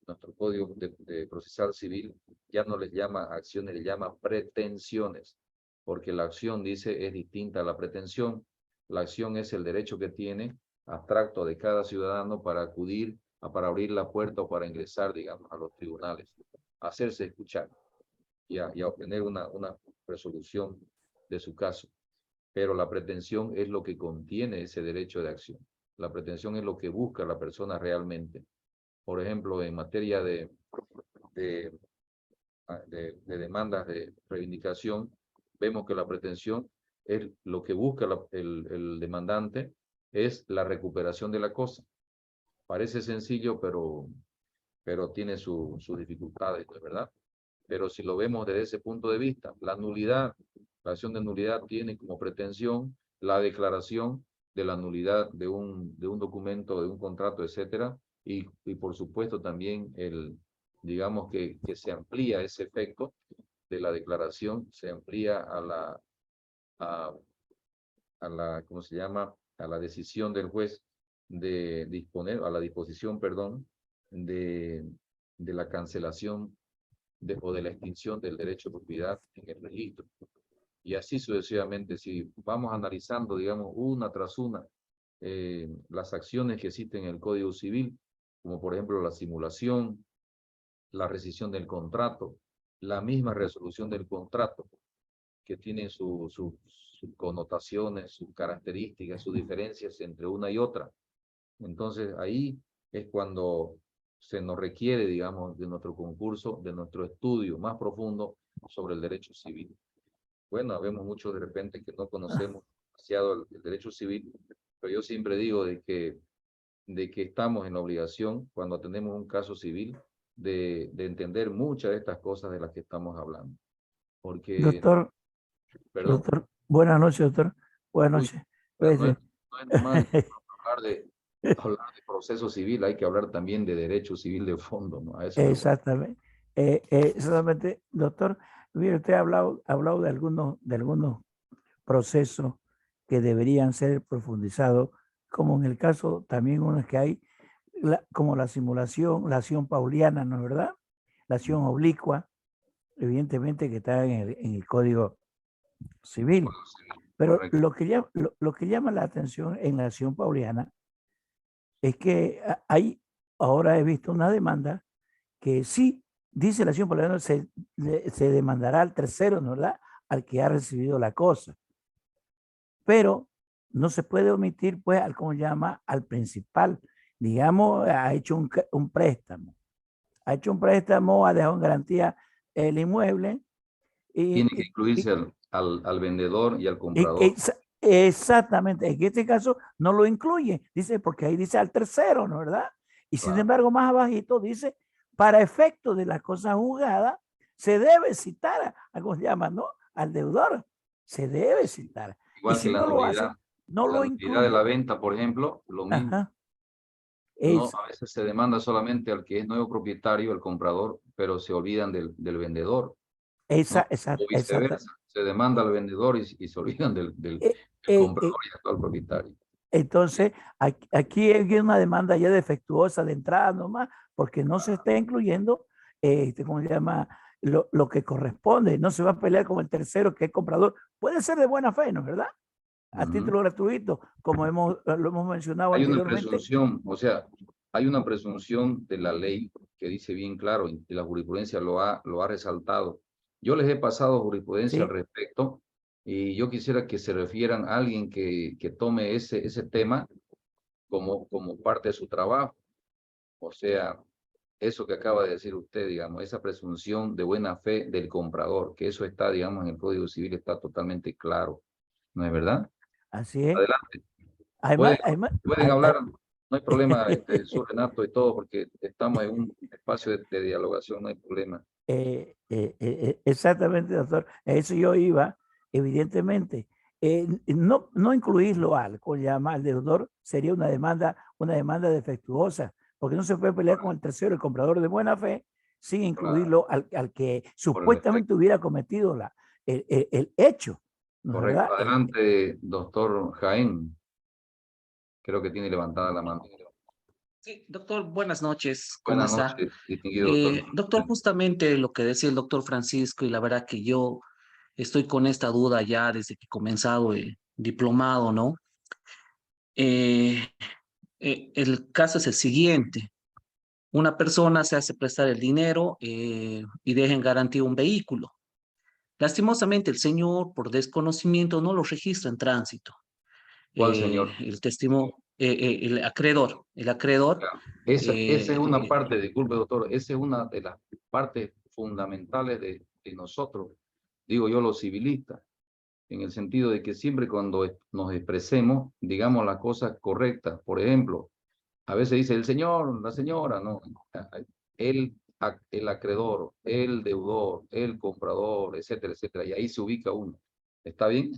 nuestro Código de Procesal Civil ya no les llama acciones, les llama pretensiones, porque la acción, dice, es distinta a la pretensión. La acción es el derecho que tiene abstracto de cada ciudadano para acudir, para abrir la puerta o para ingresar, digamos, a los tribunales, a hacerse escuchar y a obtener una resolución de su caso. Pero la pretensión es lo que contiene ese derecho de acción. La pretensión es lo que busca la persona realmente. Por ejemplo, en materia de demandas de reivindicación, vemos que la pretensión es lo que busca el demandante, es la recuperación de la cosa. Parece sencillo, pero tiene sus dificultades, ¿verdad? Pero si lo vemos desde ese punto de vista, la acción de nulidad tiene como pretensión la declaración de la nulidad de un documento, de un contrato, etcétera, y por supuesto también digamos que se amplía ese efecto de la declaración, se amplía ¿cómo se llama? A la decisión del juez de disponer, a la disposición, perdón, de la cancelación o de la extinción del derecho de propiedad en el registro. Y así sucesivamente, si vamos analizando, digamos, una tras una, las acciones que existen en el Código Civil, como por ejemplo la simulación, la rescisión del contrato, la misma resolución del contrato, que tiene sus connotaciones, sus características, sus diferencias entre una y otra. Entonces, ahí es cuando se nos requiere, digamos, de nuestro concurso, de nuestro estudio más profundo sobre el derecho civil. Bueno, vemos muchos de repente que no conocemos demasiado el derecho civil, pero yo siempre digo de que estamos en la obligación, cuando tenemos un caso civil, de entender muchas de estas cosas de las que estamos hablando. Porque, Doctor, perdón, doctor, buenas noches, doctor. Buenas uy, noches. no Pues, es, no es nomás hablar de proceso civil, hay que hablar también de derecho civil de fondo, ¿no? A eso me voy. exactamente. Exactamente, doctor. Mire, usted ha hablado de algunos procesos que deberían ser profundizados, como en el caso también uno que hay, como la simulación, la acción pauliana, ¿no es verdad? La acción oblicua, evidentemente que está en el Código Civil. Pero Correcto. lo que llama la atención en la acción pauliana es que hay, ahora he visto una demanda que sí, dice la acción pauliana, se demandará al tercero, ¿no es verdad? Al que ha recibido la cosa. Pero no se puede omitir, pues, al, como llama, al principal. Digamos, ha hecho un préstamo. Ha hecho un préstamo, ha dejado en garantía el inmueble Tiene y, que y, incluirse y, al vendedor y al comprador. exactamente, en este caso no lo incluye, dice, porque ahí dice al tercero, ¿no es verdad? Y sin Claro. embargo, más abajito dice, para efecto de la cosa juzgada, se debe citar a ¿cómo se llama, no? Al deudor, se debe citar. Y Igual que si no lo hace, no la lo nulidad de la incluye. venta, por ejemplo, lo mismo. Ajá, No, es, a veces se demanda solamente al que es nuevo propietario, el comprador, pero se olvidan del vendedor, ¿no? O exacta. viceversa, se demanda al vendedor y se olvidan Eh, del eh, comprador eh, y actual propietario. entonces, aquí hay una demanda ya defectuosa de entrada nomás, porque no se está incluyendo, ¿cómo se llama? Lo que corresponde. No se va a pelear con el tercero que es comprador. Puede ser de buena fe, ¿no es verdad? A Ujú. título gratuito, como lo hemos mencionado Hay una anteriormente. presunción, o sea, hay una presunción de la ley que dice bien claro y la jurisprudencia lo ha resaltado. Yo les he pasado jurisprudencia al Sí, respecto y yo quisiera que se refieran a alguien que tome ese tema como parte de su trabajo. O sea, eso que acaba de decir usted, digamos, esa presunción de buena fe del comprador, que eso está, digamos, en el Código Civil, está totalmente claro. ¿No es verdad? así es. Adelante. Además, Pueden, además, pueden hay- hablar, no hay problema, su Renato y todo, porque estamos en un espacio de dialogación, no hay problema. exactamente, doctor. A eso yo iba, evidentemente. No incluirlo al, como llama al deudor, sería una demanda defectuosa, porque no se puede pelear con el tercero, el comprador de buena fe, sin Claro, incluirlo al que por el supuestamente efecto. hubiera cometido el hecho, ¿no es Correcto. verdad? Adelante, doctor Jaén. Creo que tiene levantada la mano. Sí, doctor, buenas noches, ¿cómo Buenas está? noches, distinguido doctor. Doctor, justamente lo que decía el doctor Francisco, y la verdad que yo estoy con esta duda ya desde que he comenzado diplomado, ¿no? Eh, el caso es el siguiente. Una persona se hace prestar el dinero y deja en garantía un vehículo. Lastimosamente, el señor, por desconocimiento, no lo registra en tránsito. ¿Cuál señor? El acreedor, Claro. Esa es una eh, parte, disculpe doctor, esa es una de las partes fundamentales de nosotros, digo yo los civilistas, en el sentido de que siempre cuando nos expresemos, digamos las cosas correctas. Por ejemplo, a veces dice el señor, la señora, no, el acreedor, el deudor, el comprador, etcétera, etcétera, y ahí se ubica uno. ¿Está bien?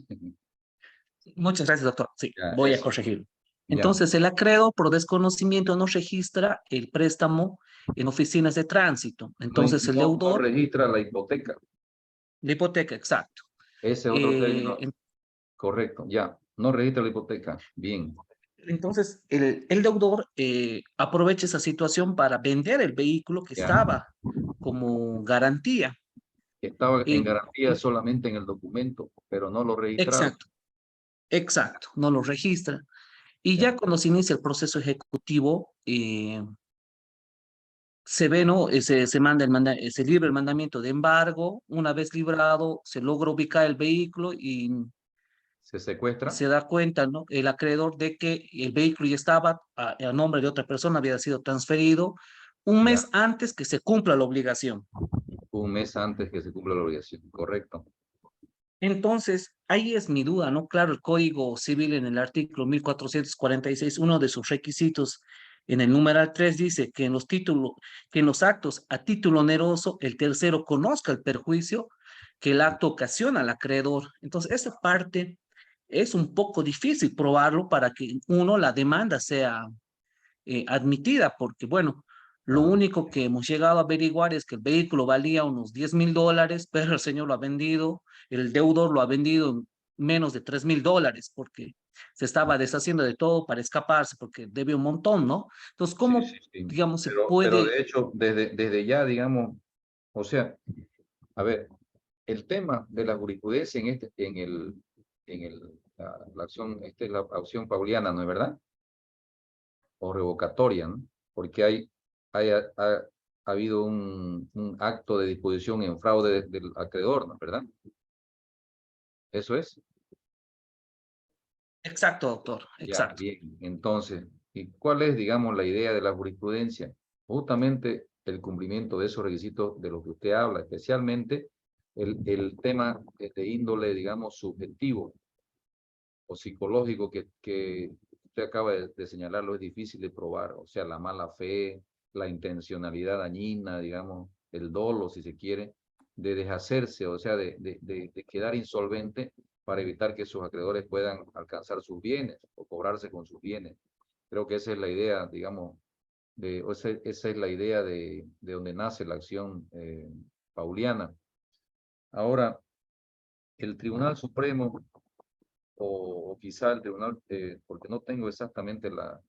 muchas gracias, doctor. Sí, Ya, voy a eso, corregir. ya. Entonces, el acreedor por desconocimiento no registra el préstamo en oficinas de tránsito. No, Entonces, el no deudor, registra la hipoteca. la hipoteca, exacto. Ese es otro Eh, término en- correcto, ya. No registra la hipoteca. Bien. entonces, el deudor aprovecha esa situación para vender el vehículo que Ya. estaba como garantía. Estaba en Eh, garantía solamente en el documento, pero no lo registraron. exacto, exacto, no lo registra. Y Ya. ya cuando se inicia el proceso ejecutivo, se ve, ¿no? Se manda se libra el mandamiento de embargo. Una vez librado, se logra ubicar el vehículo y Se secuestra. se da cuenta, ¿no? El acreedor de que el vehículo ya estaba a nombre de otra persona, había sido transferido un Ya. mes antes que se cumpla la obligación. Un mes antes que se cumpla la obligación, correcto. Entonces, ahí es mi duda, ¿no? Claro, el Código Civil en el artículo 1446, uno de sus requisitos en el numeral 3 dice que en los títulos, que en los actos a título oneroso, el tercero conozca el perjuicio que el acto ocasiona al acreedor. Entonces, esa parte es un poco difícil probarlo para que uno, la demanda sea admitida, porque bueno, lo Ah, único que hemos llegado a averiguar es que el vehículo valía unos $10,000, pero el señor lo ha vendido, el deudor lo ha vendido en menos de $3,000, porque se estaba deshaciendo de todo para escaparse, porque debe un montón, ¿no? Entonces, sí, ¿cómo, sí, sí. digamos, se Pero puede? de hecho, desde ya, digamos, o sea, a ver, el tema de la jurisprudencia la acción, esta es la acción pauliana, ¿no es verdad? O revocatoria, ¿no? Porque ha habido un acto de disposición en fraude del acreedor, ¿no es verdad? Eso es. Exacto, doctor, Ya, exacto. bien. Entonces, ¿y cuál es, digamos, la idea de la jurisprudencia? Justamente el cumplimiento de esos requisitos de los que usted habla, especialmente el tema de índole, digamos, subjetivo o psicológico que usted acaba de señalarlo, es difícil de probar. O sea, la mala fe, la intencionalidad dañina, digamos, el dolo, si se quiere, de deshacerse, o sea, de quedar insolvente para evitar que sus acreedores puedan alcanzar sus bienes o cobrarse con sus bienes. Creo que esa es la idea, digamos, esa es la idea de donde nace la acción pauliana. Ahora, el Tribunal Supremo o quizá el tribunal, porque no tengo exactamente la,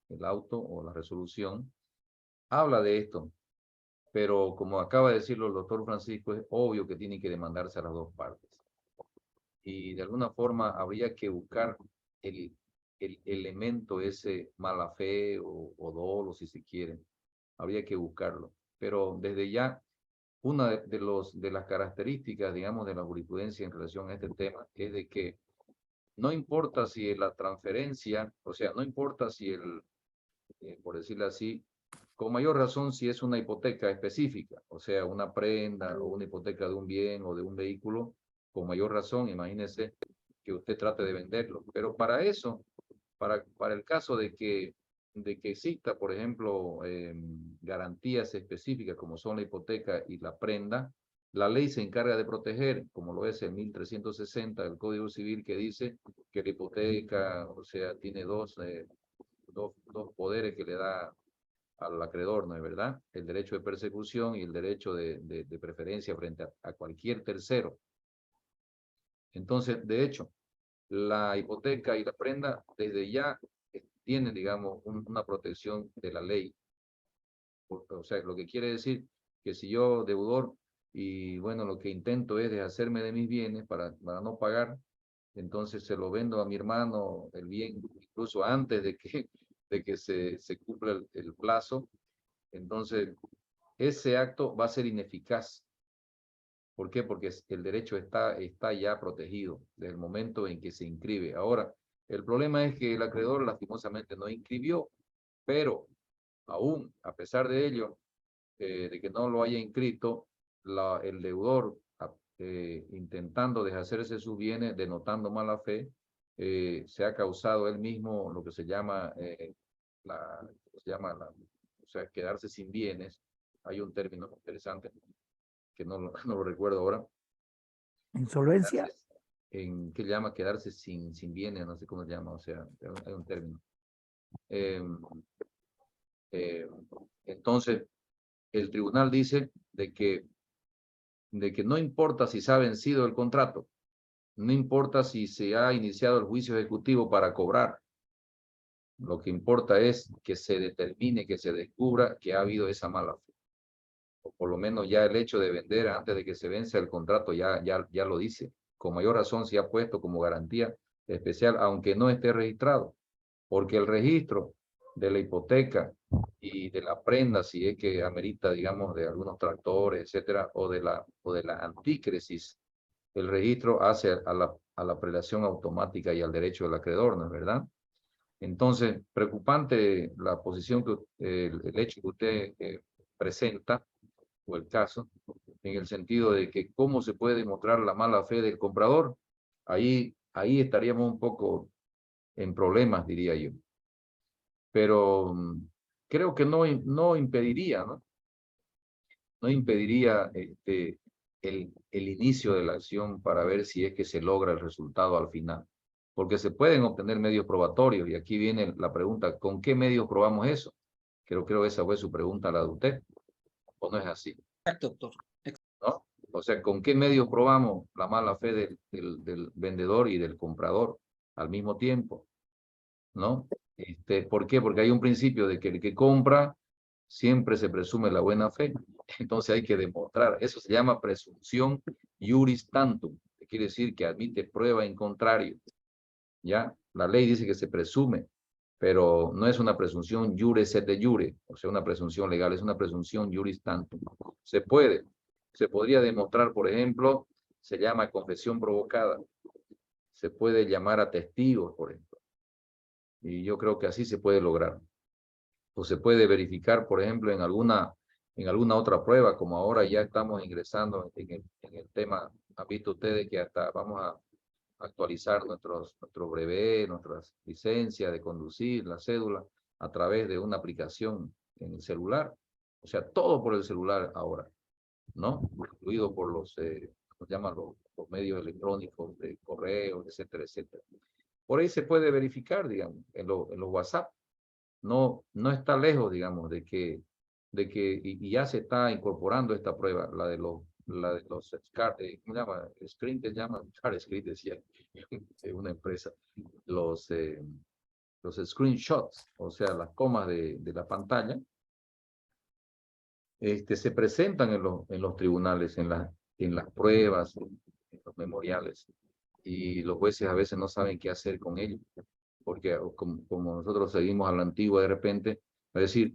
el auto o la resolución, habla de esto, pero como acaba de decirlo el doctor Francisco, es obvio que tiene que demandarse a las dos partes. Y de alguna forma habría que buscar el elemento ese mala fe o dolo, si se quiere. Habría que buscarlo. Pero desde ya, una de las características, digamos, de la jurisprudencia en relación a este tema es de que no importa si la transferencia, o sea, no importa si por decirlo así, con mayor razón si es una hipoteca específica, o sea, una prenda o una hipoteca de un bien o de un vehículo, con mayor razón, imagínese que usted trate de venderlo. Pero para eso, para el caso de que exista, por ejemplo, garantías específicas como son la hipoteca y la prenda, la ley se encarga de proteger, como lo es el 1360 del Código Civil, que dice que la hipoteca, o sea, tiene dos poderes que le da al acreedor, ¿no es verdad? El derecho de persecución y el derecho de preferencia frente a cualquier tercero. Entonces, de hecho, la hipoteca y la prenda desde ya tienen, digamos, una protección de la ley. O sea, lo que quiere decir que si yo deudor y bueno, lo que intento es deshacerme de mis bienes para no pagar, entonces se lo vendo a mi hermano el bien, incluso antes de que se cumpla el plazo, entonces ese acto va a ser ineficaz. ¿Por qué? Porque el derecho está ya protegido desde el momento en que se inscribe. Ahora, el problema es que el acreedor lastimosamente no inscribió, pero aún, a pesar de ello, de que no lo haya inscrito, el deudor, intentando deshacerse de sus bienes, denotando mala fe, se ha causado él mismo lo que se llama, o sea, quedarse sin bienes. Hay un término interesante que no lo recuerdo ahora. Insolvencia. Quedarse, ¿qué llama? Quedarse sin bienes, no sé cómo se llama, o sea, hay un término. Eh, eh, entonces, el tribunal dice de que no importa si se ha vencido el contrato, no importa si se ha iniciado el juicio ejecutivo para cobrar, lo que importa es que se determine, que se descubra que ha habido esa mala fe. O por lo menos ya el hecho de vender antes de que se vence el contrato ya lo dice. Con mayor razón se ha puesto como garantía especial, aunque no esté registrado, porque el registro de la hipoteca y de la prenda, si es que amerita, digamos, de algunos tractores, etcétera, o de la antícresis el registro hace a la prelación automática y al derecho del acreedor, ¿no es verdad? Entonces, preocupante la posición, el hecho que usted presenta, o el caso, en el sentido de que cómo se puede demostrar la mala fe del comprador. Ahí estaríamos un poco en problemas, diría yo. Pero creo que no impediría, ¿no? No impediría el inicio de la acción para ver si es que se logra el resultado al final. Porque se pueden obtener medios probatorios, y aquí viene la pregunta, ¿con qué medios probamos eso? Creo que esa fue su pregunta, la de usted, ¿o no es así? Exacto, doctor. ¿No? O sea, ¿con qué medios probamos la mala fe del vendedor y del comprador al mismo tiempo? ¿No? ¿Por qué? Porque hay un principio de que el que compra siempre se presume la buena fe. Entonces hay que demostrar. Eso se llama presunción iuris tantum, que quiere decir que admite prueba en contrario. ¿Ya? La ley dice que se presume, pero no es una presunción iure sed iure, o sea, una presunción legal, es una presunción iuris tantum. Se podría demostrar, por ejemplo, se llama confesión provocada. Se puede llamar a testigos, por ejemplo. Y yo creo que así se puede lograr. O se puede verificar, por ejemplo, en alguna otra prueba, como ahora ya estamos ingresando en el tema. Han visto ustedes que hasta vamos a actualizar nuestro brevet, nuestras licencias de conducir, la cédula, a través de una aplicación en el celular. O sea, todo por el celular ahora, ¿no? Incluido por los, ¿cómo se llaman? Los medios electrónicos de correo, etcétera, etcétera. Por ahí se puede verificar, digamos, en los WhatsApp. No está lejos, digamos, de que y ya se está incorporando esta prueba, la de los ¿cómo se llama? Screen, que se llama, Screen decía, una empresa, los screenshots, o sea, las comas de la pantalla, se presentan en los tribunales, en las pruebas, en los memoriales, y los jueces a veces no saben qué hacer con ellos, porque como nosotros seguimos a la antigua de repente, es decir,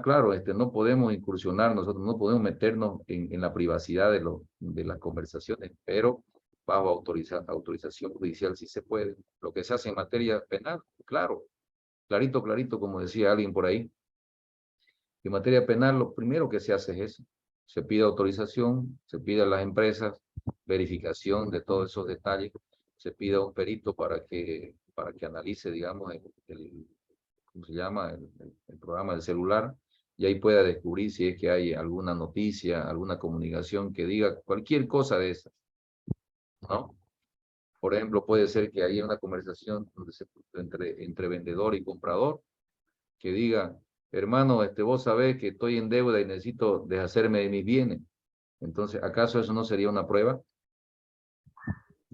claro, no podemos incursionar, nosotros no podemos meternos en la privacidad de las conversaciones, pero bajo autorización judicial sí se puede. Lo que se hace en materia penal, claro, clarito, como decía alguien por ahí. En materia penal, lo primero que se hace es eso. Se pide autorización, se pide a las empresas verificación de todos esos detalles, se pide a un perito para que analice, digamos, ¿cómo se llama? El programa del celular, y ahí pueda descubrir si es que hay alguna noticia, alguna comunicación que diga cualquier cosa de esa, ¿no? Por ejemplo, puede ser que haya una conversación entre vendedor y comprador que diga, hermano, vos sabés que estoy en deuda y necesito deshacerme de mis bienes. Entonces, ¿acaso eso no sería una prueba?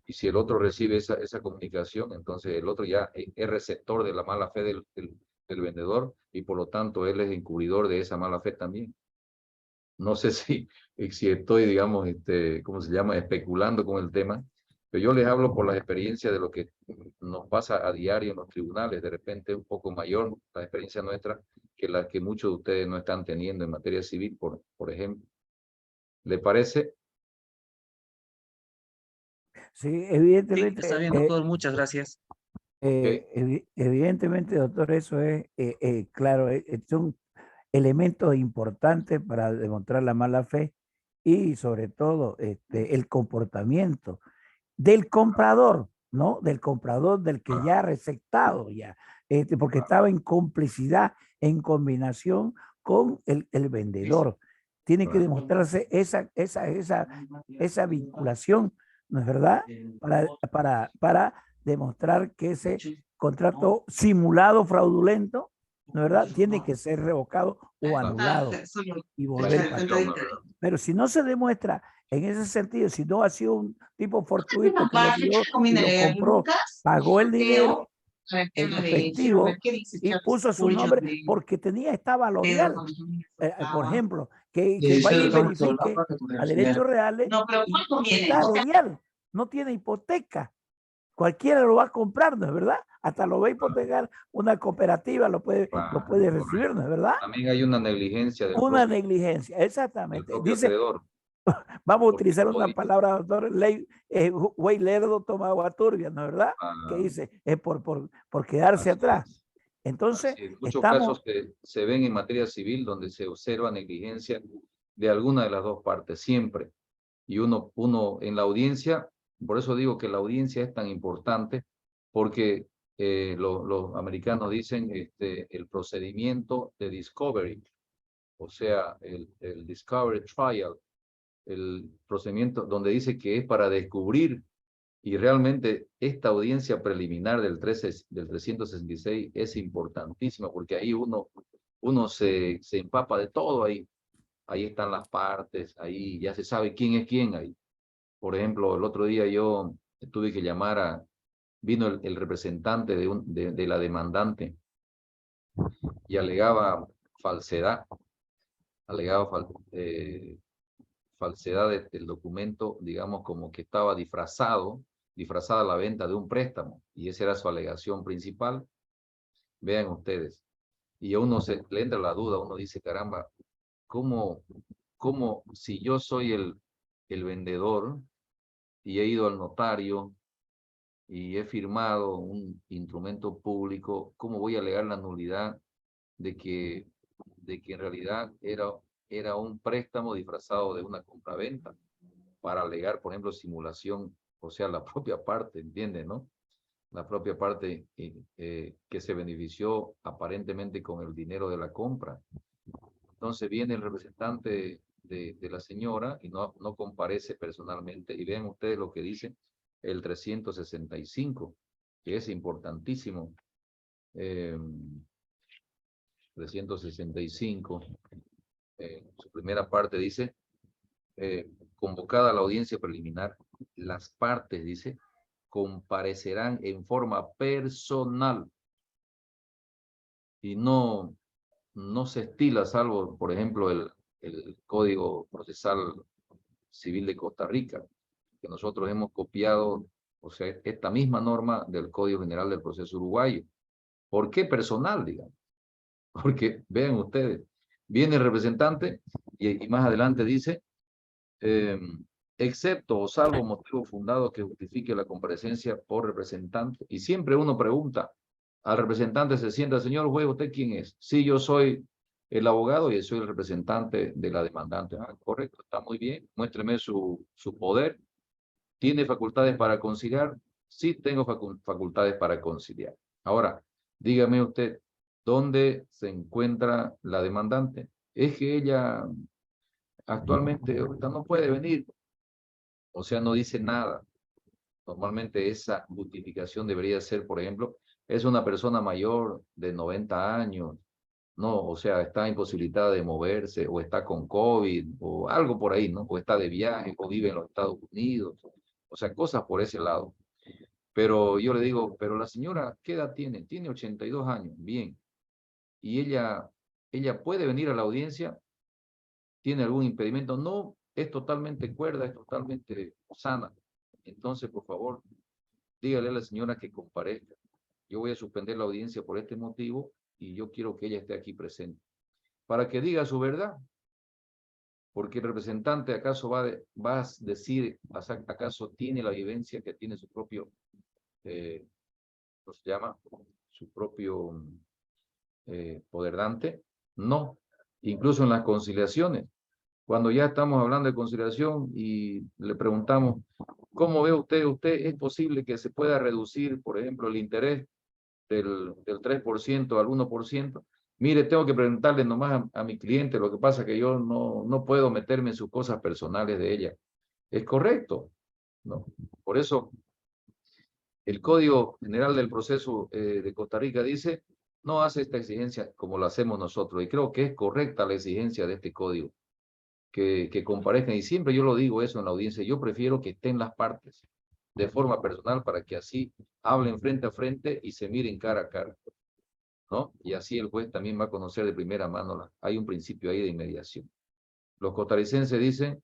Y si el otro recibe esa comunicación, entonces el otro ya es receptor de la mala fe del vendedor, y por lo tanto él es encubridor de esa mala fe también. No sé si estoy, digamos, ¿cómo se llama?, especulando con el tema, pero yo les hablo por la experiencia de lo que nos pasa a diario en los tribunales. De repente un poco mayor la experiencia nuestra que la que muchos de ustedes no están teniendo en materia civil, por ejemplo. ¿Le parece? Sí, Sí, evidentemente, está bien, doctor, muchas gracias. evidentemente, doctor, eso es, claro, son elementos importantes para demostrar la mala fe y sobre todo el comportamiento del comprador, ¿no? Del comprador, del que ya ha receptado ya, porque estaba en complicidad, en combinación con el vendedor. Tiene que demostrarse esa vinculación, ¿no es verdad? Para demostrar que ese contrato simulado fraudulento, ¿no es verdad?, tiene que ser revocado o anulado y volver para atrás. Pero si no se demuestra en ese sentido, si no ha sido un tipo fortuito que lo vio y lo compró, pagó el dinero en efectivo y puso su nombre porque tenía esta valorial, por ejemplo, que vaya y verifique a derechos reales y está real, no tiene hipoteca. Cualquiera lo va a comprar, ¿no es verdad? Hasta lo va a hipotecar una cooperativa, lo puede recibir, ¿no es verdad? También hay una negligencia Una negligencia, exactamente. del propio acreedor. Vamos a Porque utilizar una hoy, palabra, doctor, güey lerdo toma agua turbia, ¿no es verdad? Que ah, dice, es por quedarse así atrás. es. Entonces, Así es. Muchos estamos, casos que se ven en materia civil donde se observa negligencia de alguna de las dos partes, siempre. Y uno en la audiencia, por eso digo que la audiencia es tan importante, porque los americanos dicen el procedimiento de discovery, o sea, el discovery trial, el procedimiento donde dice que es para descubrir. Y realmente esta audiencia preliminar del 366 es importantísima porque ahí uno se empapa de todo ahí. Ahí están las partes, ahí ya se sabe quién es quién ahí. Por ejemplo, el otro día yo tuve que vino el representante de la demandante y alegaba falsedad, alegaba falsedad del documento, digamos como que estaba disfrazada la venta de un préstamo, y esa era su alegación principal. Vean ustedes, y a uno le entra la duda, uno dice, caramba, ¿cómo, cómo si yo soy el vendedor y he ido al notario y he firmado un instrumento público, cómo voy a alegar la nulidad de que en realidad era un préstamo disfrazado de una compraventa? Para alegar, por ejemplo, simulación, o sea, la propia parte, ¿entiende, no? La propia parte que se benefició aparentemente con el dinero de la compra. Entonces viene el representante de la señora y no comparece personalmente. Y vean ustedes lo que dice el 365, que es importantísimo. 365, su primera parte dice, convocada la audiencia preliminar, las partes, dice, comparecerán en forma personal y no se estila, salvo, por ejemplo, el Código Procesal Civil de Costa Rica, que nosotros hemos copiado, o sea, esta misma norma del Código General del Proceso Uruguayo. ¿Por qué personal, digamos? Porque, vean ustedes, viene el representante y más adelante dice, excepto o salvo motivo fundado que justifique la comparecencia por representante. Y siempre uno pregunta al representante, se sienta, señor juez, ¿usted quién es? Sí, yo soy el abogado y soy el representante de la demandante. Ah, correcto, está muy bien. Muéstreme su poder. ¿Tiene facultades para conciliar? Sí, tengo facultades para conciliar. Ahora, dígame usted, ¿dónde se encuentra la demandante? Es que ella actualmente ahorita no puede venir, o sea, no dice nada. Normalmente esa justificación debería ser, por ejemplo, es una persona mayor de 90 años, no, o sea, está imposibilitada de moverse, o está con COVID, o algo por ahí, ¿no? O está de viaje, o vive en los Estados Unidos, o sea, cosas por ese lado. Pero yo le digo, pero la señora, ¿qué edad tiene? Tiene 82 años, bien. Y ella puede venir a la audiencia, ¿tiene algún impedimento? No, es totalmente cuerda, es totalmente sana. Entonces, por favor, dígale a la señora que comparezca. Yo voy a suspender la audiencia por este motivo y yo quiero que ella esté aquí presente. Para que diga su verdad. Porque el representante acaso va a decir, acaso tiene la vivencia que tiene su propio, ¿cómo se llama? Su propio poder dante. No. Incluso en las conciliaciones. Cuando ya estamos hablando de conciliación y le preguntamos, ¿cómo ve usted? ¿Usted es posible que se pueda reducir, por ejemplo, el interés del 3% al 1%? Mire, tengo que preguntarle nomás a mi cliente, lo que pasa es que yo no puedo meterme en sus cosas personales de ella. ¿Es correcto? No. Por eso, el Código General del Proceso de Costa Rica dice, no hace esta exigencia como la hacemos nosotros. Y creo que es correcta la exigencia de este código, que comparezcan. Y siempre yo lo digo eso en la audiencia, yo prefiero que estén las partes de forma personal para que así hablen frente a frente y se miren cara a cara, ¿no? Y así el juez también va a conocer de primera mano, hay un principio ahí de inmediación. Los costarricenses dicen,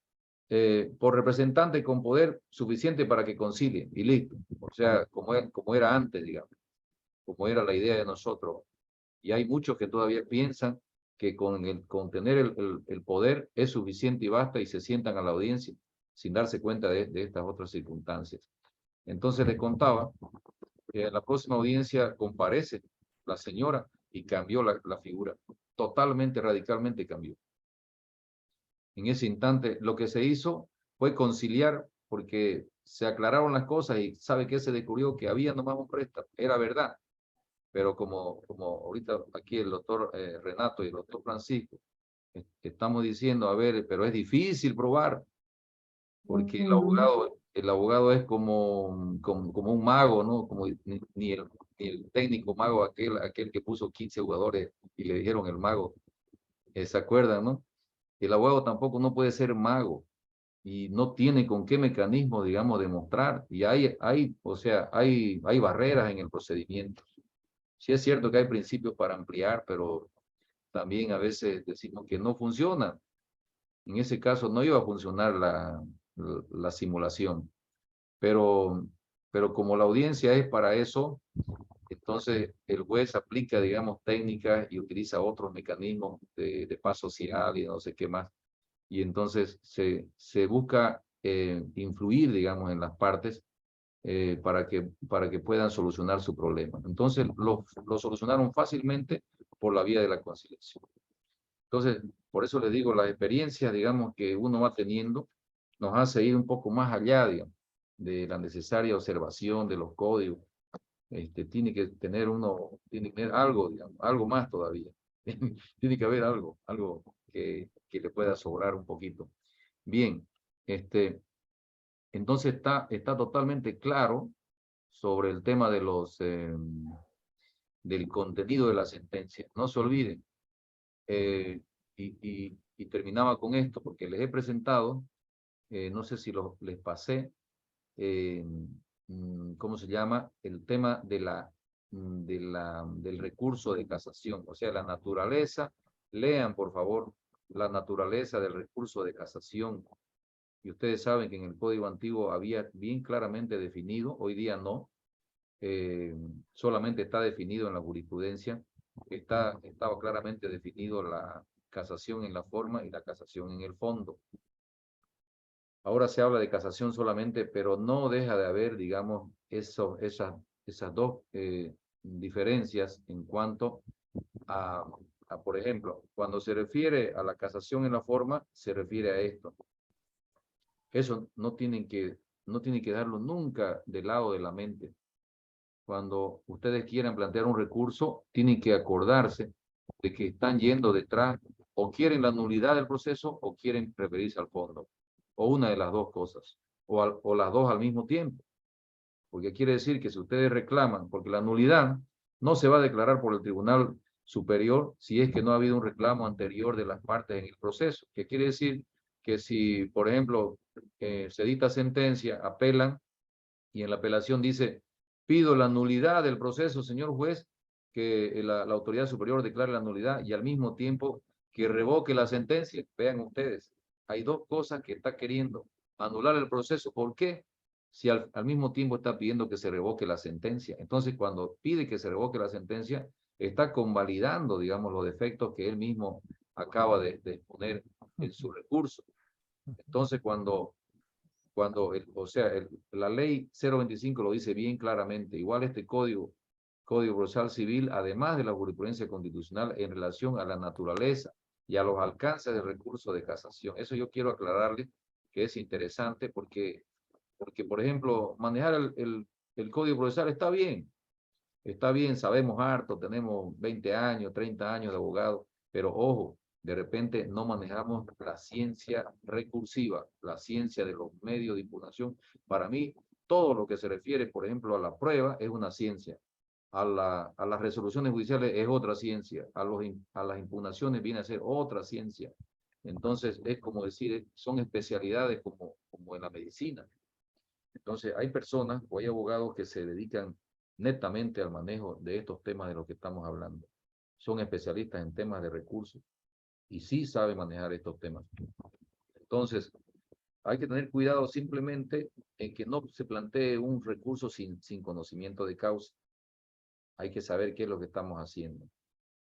por representante con poder suficiente para que concilie, y listo. O sea, como era antes, digamos, como era la idea de nosotros. Y hay muchos que todavía piensan que con tener el poder es suficiente y basta y se sientan a la audiencia sin darse cuenta de estas otras circunstancias. Entonces les contaba que en la próxima audiencia comparece la señora y cambió la figura. Totalmente, radicalmente cambió. En ese instante lo que se hizo fue conciliar porque se aclararon las cosas y sabe que se descubrió que había nomás un préstamo. Era verdad. Pero como ahorita aquí el doctor Renato y el doctor Francisco estamos diciendo, a ver, pero es difícil probar, porque el abogado es como un mago, ¿no? Como ni el técnico mago, aquel que puso 15 jugadores y le dijeron el mago, ¿se acuerdan, no? El abogado tampoco no puede ser mago y no tiene con qué mecanismo, digamos, demostrar. Y o sea, hay barreras en el procedimiento. Sí es cierto que hay principios para ampliar, pero también a veces decimos que no funciona. En ese caso no iba a funcionar la simulación, pero como la audiencia es para eso, entonces el juez aplica, digamos, técnicas y utiliza otros mecanismos de paz social y no sé qué más. Y entonces se busca influir, digamos, en las partes para que puedan solucionar su problema. Entonces lo solucionaron fácilmente por la vía de la conciliación. Entonces, por eso les digo, las experiencias, digamos, que uno va teniendo, nos hace ir un poco más allá, digamos, de la necesaria observación de los códigos. Tiene que tener algo, digamos, algo más todavía. Tiene que haber algo que le pueda sobrar un poquito. Bien, entonces está totalmente claro sobre el tema de del contenido de la sentencia. No se olviden. Y terminaba con esto porque les he presentado, no sé si les pasé, ¿cómo se llama? El tema del recurso de casación, o sea, la naturaleza. Lean, por favor, la naturaleza del recurso de casación. Y ustedes saben que en el Código Antiguo había bien claramente definido, hoy día no, solamente está definido en la jurisprudencia, estaba claramente definido la casación en la forma y la casación en el fondo. Ahora se habla de casación solamente, pero no deja de haber, digamos, esas dos diferencias en cuanto por ejemplo, cuando se refiere a la casación en la forma, se refiere a esto. Eso no tienen que darlo nunca del lado de la mente. Cuando ustedes quieran plantear un recurso, tienen que acordarse de que están yendo detrás, o quieren la nulidad del proceso, o quieren referirse al fondo, o una de las dos cosas, o las dos al mismo tiempo. Porque quiere decir que si ustedes reclaman, porque la nulidad no se va a declarar por el Tribunal Superior si es que no ha habido un reclamo anterior de las partes en el proceso, que quiere decir que si, por ejemplo, se dicta sentencia, apelan, y en la apelación dice: pido la nulidad del proceso, señor juez, que la autoridad superior declare la nulidad y al mismo tiempo que revoque la sentencia. Vean ustedes, hay dos cosas que está queriendo: anular el proceso. ¿Por qué? Si al mismo tiempo está pidiendo que se revoque la sentencia. Entonces, cuando pide que se revoque la sentencia, está convalidando, digamos, los defectos que él mismo acaba de exponer en su recurso. Entonces, la ley 025 lo dice bien claramente. Igual este Código Procesal Civil, además de la jurisprudencia constitucional en relación a la naturaleza y a los alcances del recurso de casación. Eso yo quiero aclararle, que es interesante porque por ejemplo, manejar el Código Procesal está bien, sabemos harto, tenemos 20 años, 30 años de abogado, pero ojo, de repente no manejamos la ciencia recursiva, la ciencia de los medios de impugnación. Para mí, todo lo que se refiere, por ejemplo, a la prueba es una ciencia. A las resoluciones judiciales es otra ciencia. A las impugnaciones viene a ser otra ciencia. Entonces, es como decir, son especialidades como en la medicina. Entonces, hay personas o hay abogados que se dedican netamente al manejo de estos temas de los que estamos hablando. Son especialistas en temas de recursos y sí saben manejar estos temas. Entonces, hay que tener cuidado simplemente en que no se plantee un recurso sin conocimiento de causa. Hay que saber qué es lo que estamos haciendo.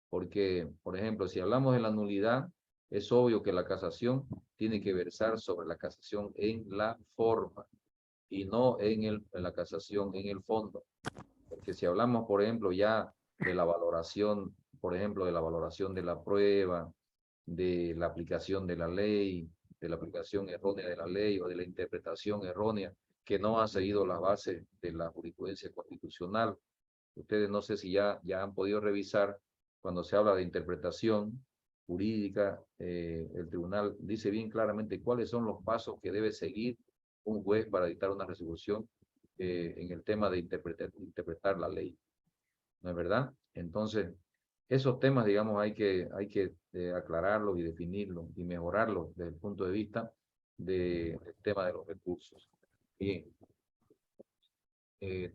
Porque, por ejemplo, si hablamos de la nulidad, es obvio que la casación tiene que versar sobre la casación en la forma y no en la casación en el fondo. Porque si hablamos, por ejemplo, ya de la valoración, por ejemplo, de la valoración de la prueba, de la aplicación de la ley, de la aplicación errónea de la ley o de la interpretación errónea que no ha seguido las bases de la jurisprudencia constitucional. Ustedes no sé si ya han podido revisar cuando se habla de interpretación jurídica, el tribunal dice bien claramente cuáles son los pasos que debe seguir un juez para dictar una resolución en el tema de interpretar la ley. ¿No es verdad? Entonces, esos temas, digamos, hay que aclararlos y definirlos y mejorarlos desde el punto de vista del tema de los recursos. Bien.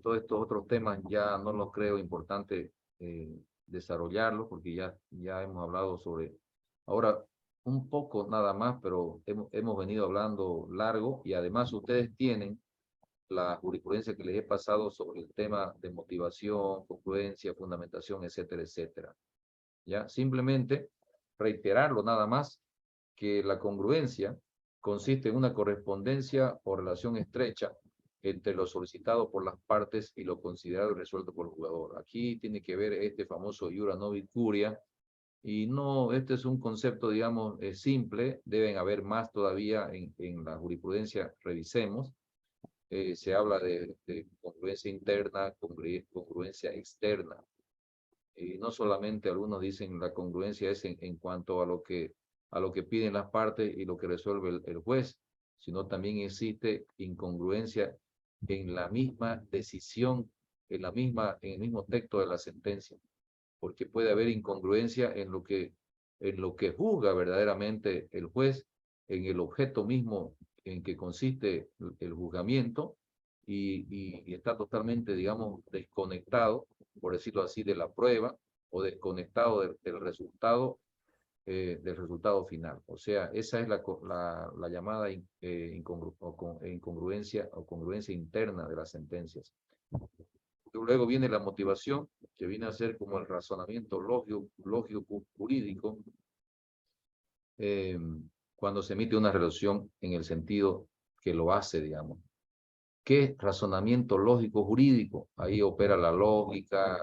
Todos estos otros temas ya no los creo importante desarrollarlos porque ya hemos hablado sobre. Ahora, un poco nada más, pero hemos venido hablando largo y además ustedes tienen la jurisprudencia que les he pasado sobre el tema de motivación, congruencia, fundamentación, etcétera, etcétera. ¿Ya? Simplemente reiterarlo nada más que la congruencia consiste en una correspondencia o relación estrecha entre lo solicitado por las partes y lo considerado y resuelto por el jugador. Aquí tiene que ver este famoso iura novit curia, y no, este es un concepto, digamos, simple, deben haber más todavía en la jurisprudencia, revisemos. Se habla de congruencia interna, congruencia externa. Y no solamente algunos dicen la congruencia es en cuanto a lo que piden las partes y lo que resuelve el juez, sino también existe incongruencia en la misma decisión, en el mismo texto de la sentencia, porque puede haber incongruencia en lo que juzga verdaderamente el juez, en el objeto mismo en que consiste el juzgamiento, y está totalmente, digamos, desconectado, por decirlo así, de la prueba, o desconectado del resultado final. O sea, esa es la llamada incongruencia o congruencia interna de las sentencias. Luego viene la motivación, que viene a ser como el razonamiento lógico jurídico, cuando se emite una resolución en el sentido que lo hace, digamos. ¿Qué razonamiento lógico jurídico? Ahí opera la lógica,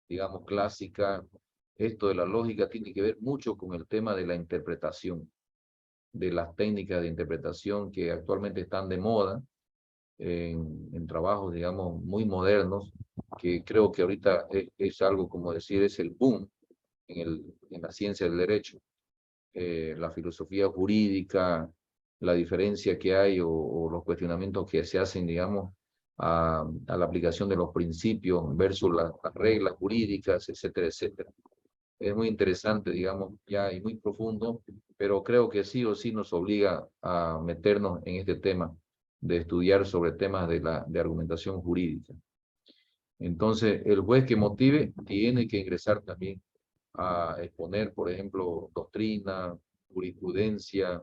digamos, clásica. Esto de la lógica tiene que ver mucho con el tema de la interpretación, de las técnicas de interpretación que actualmente están de moda en trabajos, digamos, muy modernos, que creo que ahorita es algo, como decir, es el boom en la ciencia del derecho. La filosofía jurídica, la diferencia que hay o los cuestionamientos que se hacen, digamos, a la aplicación de los principios versus las reglas jurídicas, etcétera, etcétera. Es muy interesante, digamos, ya y muy profundo, pero creo que sí o sí nos obliga a meternos en este tema de estudiar sobre temas de argumentación jurídica. Entonces, el juez que motive tiene que ingresar también a exponer, por ejemplo, doctrina, jurisprudencia,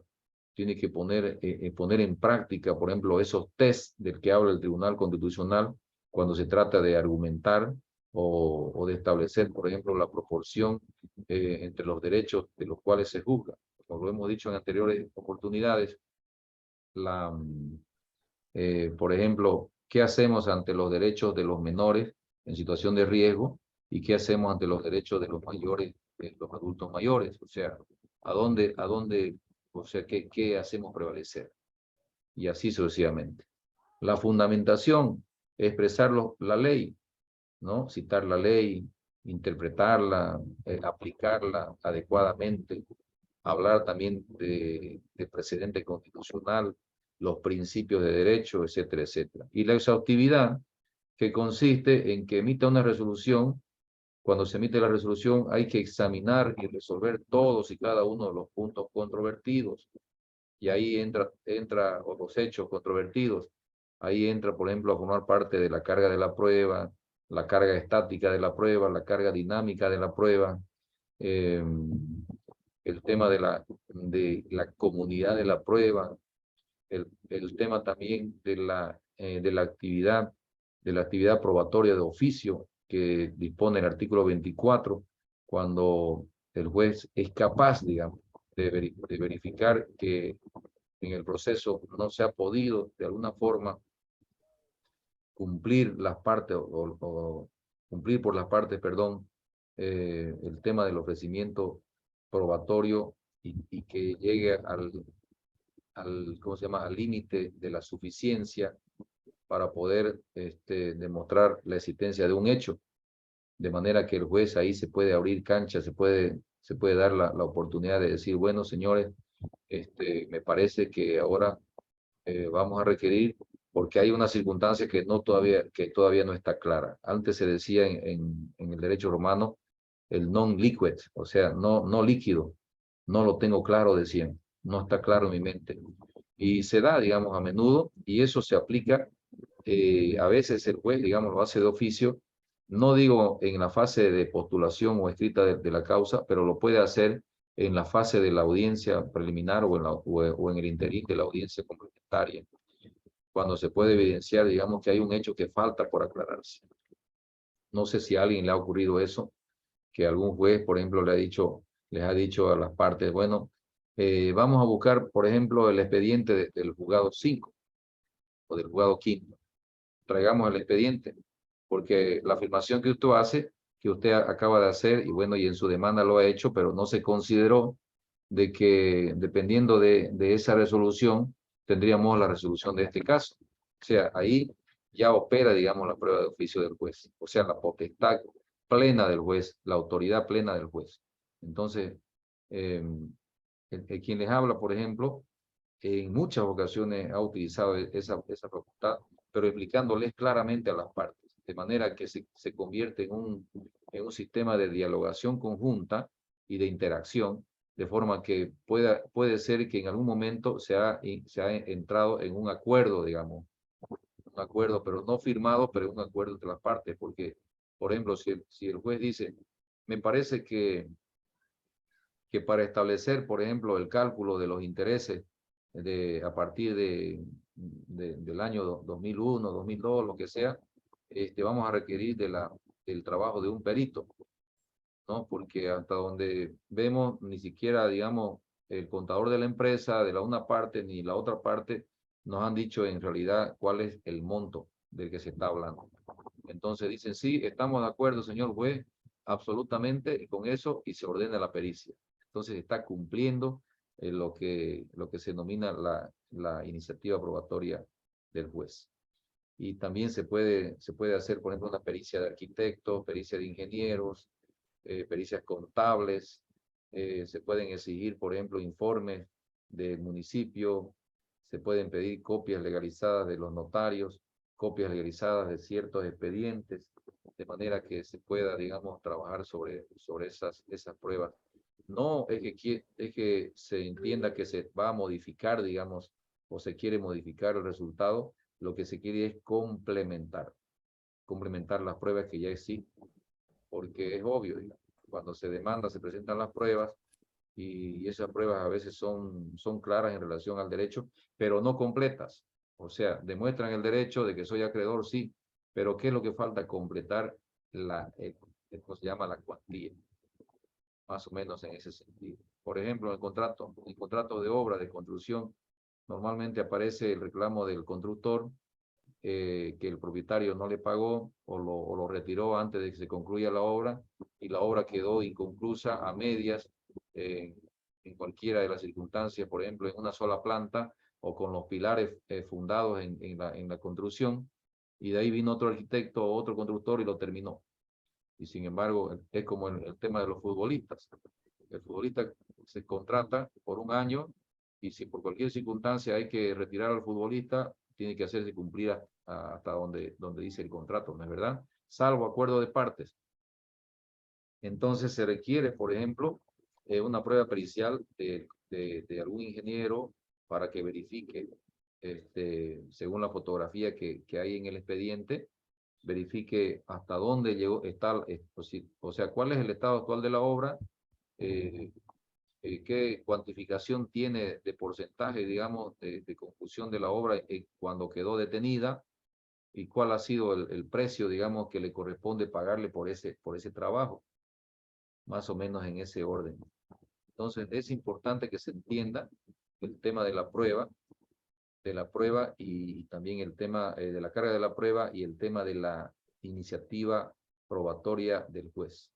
tiene que poner en práctica, por ejemplo, esos test del que habla el Tribunal Constitucional cuando se trata de argumentar o de establecer, por ejemplo, la proporción entre los derechos de los cuales se juzga. Como lo hemos dicho en anteriores oportunidades, por ejemplo, ¿qué hacemos ante los derechos de los menores en situación de riesgo? ¿Y qué hacemos ante los derechos de los mayores, de los adultos mayores? O sea, o sea, ¿qué hacemos prevalecer? Y así sucesivamente. La fundamentación, expresar la ley, ¿no? Citar la ley, interpretarla, aplicarla adecuadamente, hablar también de precedente constitucional, los principios de derecho, etcétera, etcétera. Y la exhaustividad, que consiste en que emita una resolución. Cuando se emite la resolución hay que examinar y resolver todos y cada uno de los puntos controvertidos. Y ahí entra o los hechos controvertidos. Ahí entra, por ejemplo, a formar parte de la carga de la prueba, la carga estática de la prueba, la carga dinámica de la prueba, el tema de la comunidad de la prueba, el tema también de la actividad probatoria de oficio que dispone el artículo 24, cuando el juez es capaz, digamos, de verificar que en el proceso no se ha podido de alguna forma cumplir las partes o cumplir por las partes, perdón, el tema del ofrecimiento probatorio y que llegue ¿cómo se llama?, al límite de la suficiencia para poder demostrar la existencia de un hecho, de manera que el juez ahí se puede abrir cancha, se puede dar la oportunidad de decir, bueno, señores, me parece que ahora vamos a requerir, porque hay una circunstancia que todavía no está clara. Antes se decía en el derecho romano el non liquid, o sea, no líquido, no lo tengo claro, decían, no está claro en mi mente. Y se da, digamos, a menudo, y eso se aplica, a veces el juez, digamos, lo hace de oficio, no digo en la fase de postulación o escrita de la causa, pero lo puede hacer en la fase de la audiencia preliminar o en el interín de la audiencia complementaria, cuando se puede evidenciar, digamos, que hay un hecho que falta por aclararse. No sé si a alguien le ha ocurrido eso, que algún juez, por ejemplo, les ha dicho a las partes, bueno, vamos a buscar, por ejemplo, el expediente del juzgado 5 o del juzgado 5. Traigamos el expediente, porque la afirmación que usted acaba de hacer, y bueno, y en su demanda lo ha hecho, pero no se consideró de que dependiendo de esa resolución, tendríamos la resolución de este caso. O sea, ahí ya opera, digamos, la prueba de oficio del juez. O sea, la potestad plena del juez, la autoridad plena del juez. Entonces, quien les habla, por ejemplo, en muchas ocasiones ha utilizado esa facultad, pero explicándoles claramente a las partes, de manera que se convierte en un sistema de dialogación conjunta y de interacción, de forma que puede ser que en algún momento se ha entrado en un acuerdo, digamos, un acuerdo, pero no firmado, pero un acuerdo entre las partes, porque, por ejemplo, si el juez dice, me parece que para establecer, por ejemplo, el cálculo de los intereses a partir del año 2001, 2002, lo que sea, vamos a requerir del trabajo de un perito, ¿no? Porque hasta donde vemos, ni siquiera, digamos, el contador de la empresa, de la una parte, ni la otra parte, nos han dicho en realidad cuál es el monto del que se está hablando. Entonces dicen, sí, estamos de acuerdo, señor juez, absolutamente con eso, y se ordena la pericia. Entonces está cumpliendo lo que se denomina la iniciativa probatoria del juez. Y también se puede hacer, por ejemplo, una pericia de arquitectos, pericia de ingenieros, pericias contables, se pueden exigir, por ejemplo, informes del municipio, se pueden pedir copias legalizadas de los notarios, copias legalizadas de ciertos expedientes, de manera que se pueda, digamos, trabajar sobre esas pruebas. No es que se entienda que se va a modificar, digamos, o se quiere modificar el resultado, lo que se quiere es complementar las pruebas que ya existen, porque es obvio, digamos, cuando se demanda, se presentan las pruebas, y esas pruebas a veces son claras en relación al derecho, pero no completas. O sea, demuestran el derecho de que soy acreedor, sí, pero ¿qué es lo que falta? Completar ¿cómo se llama? La cuantía, más o menos en ese sentido. Por ejemplo, en el contrato de obra, de construcción, normalmente aparece el reclamo del constructor, que el propietario no le pagó o lo retiró antes de que se concluya la obra, y la obra quedó inconclusa, a medias, en cualquiera de las circunstancias, por ejemplo, en una sola planta o con los pilares fundados en la construcción, y de ahí vino otro arquitecto o otro constructor y lo terminó. Y sin embargo, es como el tema de los futbolistas. El futbolista se contrata por un año, y si por cualquier circunstancia hay que retirar al futbolista, tiene que hacerse cumplir hasta donde dice el contrato, ¿no es verdad? Salvo acuerdo de partes. Entonces se requiere, por ejemplo, una prueba pericial de algún ingeniero para que verifique, según la fotografía que hay en el expediente, verifique hasta dónde llegó, o sea, cuál es el estado actual de la obra, qué cuantificación tiene de porcentaje, digamos, de conclusión de la obra cuando quedó detenida, y cuál ha sido el precio, digamos, que le corresponde pagarle por ese trabajo. más o menos en ese orden. Entonces, es importante que se entienda el tema de la prueba y también el tema de la carga de la prueba y el tema de la iniciativa probatoria del juez.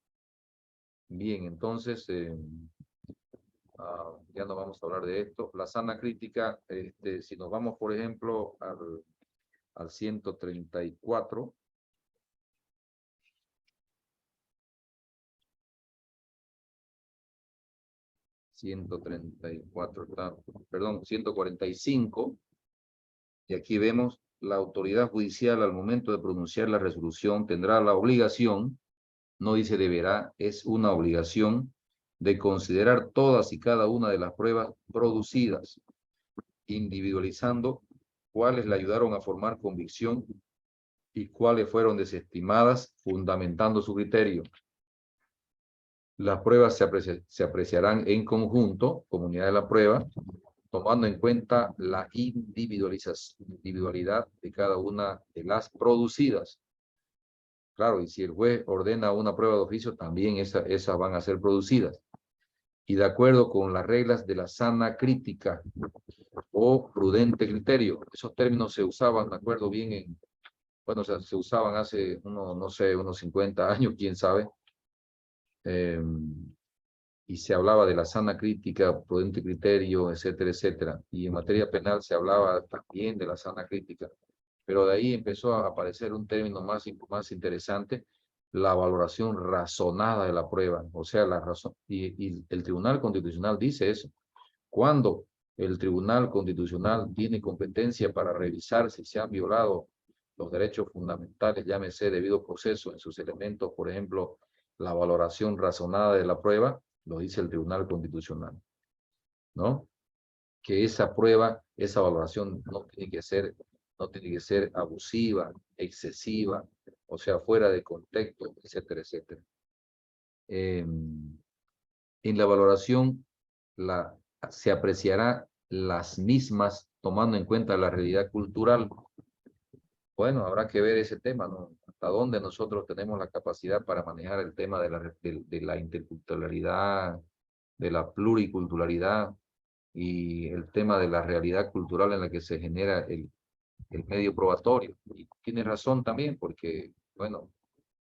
Bien, entonces, ya no vamos a hablar de esto. La sana crítica, si nos vamos, por ejemplo, al 134, perdón, 145, y aquí vemos: la autoridad judicial al momento de pronunciar la resolución tendrá la obligación, no dice deberá, es una obligación, de considerar todas y cada una de las pruebas producidas, individualizando cuáles le ayudaron a formar convicción y cuáles fueron desestimadas, fundamentando su criterio. Las pruebas se apreciarán en conjunto, comunidad de la prueba, tomando en cuenta la individualidad de cada una de las producidas. Claro, y si el juez ordena una prueba de oficio, también esas van a ser producidas. Y de acuerdo con las reglas de la sana crítica o prudente criterio. Esos términos se usaban, me acuerdo bien, bueno, se usaban hace no sé, unos 50 años, quién sabe. Y se hablaba de la sana crítica, prudente criterio, etcétera, etcétera. Y en materia penal se hablaba también de la sana crítica. Pero de ahí empezó a aparecer un término más interesante: la valoración razonada de la prueba. O sea, la razón. Y el Tribunal Constitucional dice eso. Cuando el Tribunal Constitucional tiene competencia para revisar si se han violado los derechos fundamentales, llámese debido proceso en sus elementos, por ejemplo, la valoración razonada de la prueba, lo dice el Tribunal Constitucional, ¿no? Que esa prueba, esa valoración no tiene que ser abusiva, excesiva, o sea, fuera de contexto, etcétera, etcétera. En la valoración se apreciará las mismas tomando en cuenta la realidad cultural. Bueno, habrá que ver ese tema, ¿no? Hasta dónde nosotros tenemos la capacidad para manejar el tema de la interculturalidad, de la pluriculturalidad y el tema de la realidad cultural en la que se genera el medio probatorio. Y tiene razón también, porque, bueno,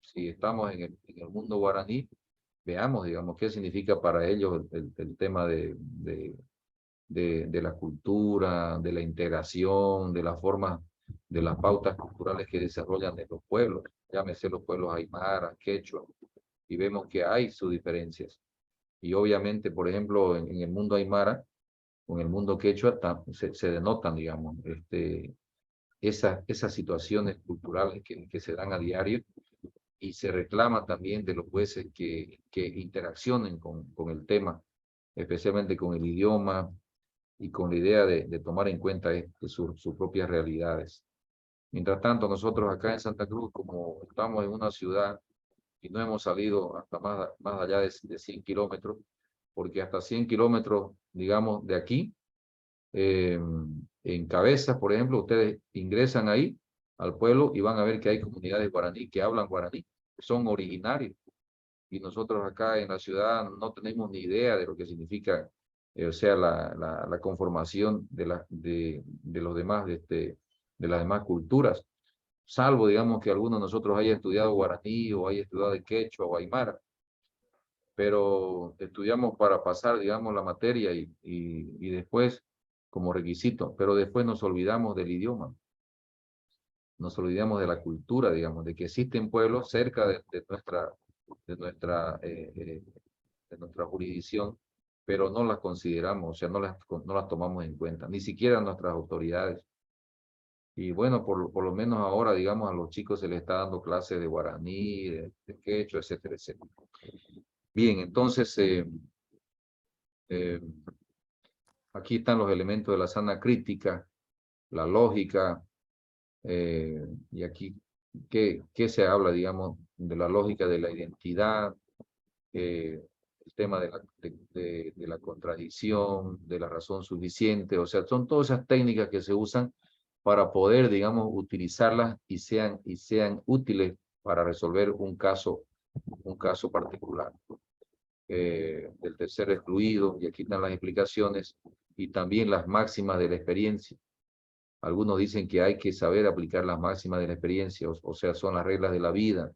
si estamos en el mundo guaraní, veamos, digamos, qué significa para ellos el tema de la cultura, de la integración, de las formas, de las pautas culturales que desarrollan en los pueblos, llámese los pueblos aymara, quechua, y vemos que hay sus diferencias. Y obviamente, por ejemplo, en el mundo aymara, con el mundo quechua, se denotan, digamos, esas situaciones culturales que se dan a diario, y se reclama también de los jueces que interaccionen con el tema, especialmente con el idioma y con la idea de tomar en cuenta sus propias realidades. Mientras tanto, nosotros acá en Santa Cruz, como estamos en una ciudad y no hemos salido hasta más allá de 100 kilómetros, porque hasta 100 kilómetros, digamos, de aquí, en Cabezas, por ejemplo, ustedes ingresan ahí al pueblo y van a ver que hay comunidades guaraní que hablan guaraní, son originarios. Y nosotros acá en la ciudad no tenemos ni idea de lo que significa, o sea, la conformación de los demás, de las demás culturas, salvo, digamos, que alguno de nosotros haya estudiado guaraní o haya estudiado de quechua o aymara, pero estudiamos para pasar, digamos, la materia y después como requisito, pero después nos olvidamos del idioma, nos olvidamos de la cultura, digamos, de que existen pueblos cerca de nuestra jurisdicción, pero no las consideramos, o sea, no las tomamos en cuenta, ni siquiera nuestras autoridades. Y bueno, por lo menos ahora, digamos, a los chicos se les está dando clases de guaraní, de quechua, etcétera, etcétera. Bien, entonces, aquí están los elementos de la sana crítica, la lógica, y aquí, ¿qué se habla, digamos, de la lógica de la identidad, el tema de la contradicción, de la razón suficiente? O sea, son todas esas técnicas que se usan para poder, digamos, utilizarlas y sean útiles para resolver un caso particular. del tercer excluido, y aquí están las explicaciones, y también las máximas de la experiencia. Algunos dicen que hay que saber aplicar las máximas de la experiencia, o sea, son las reglas de la vida,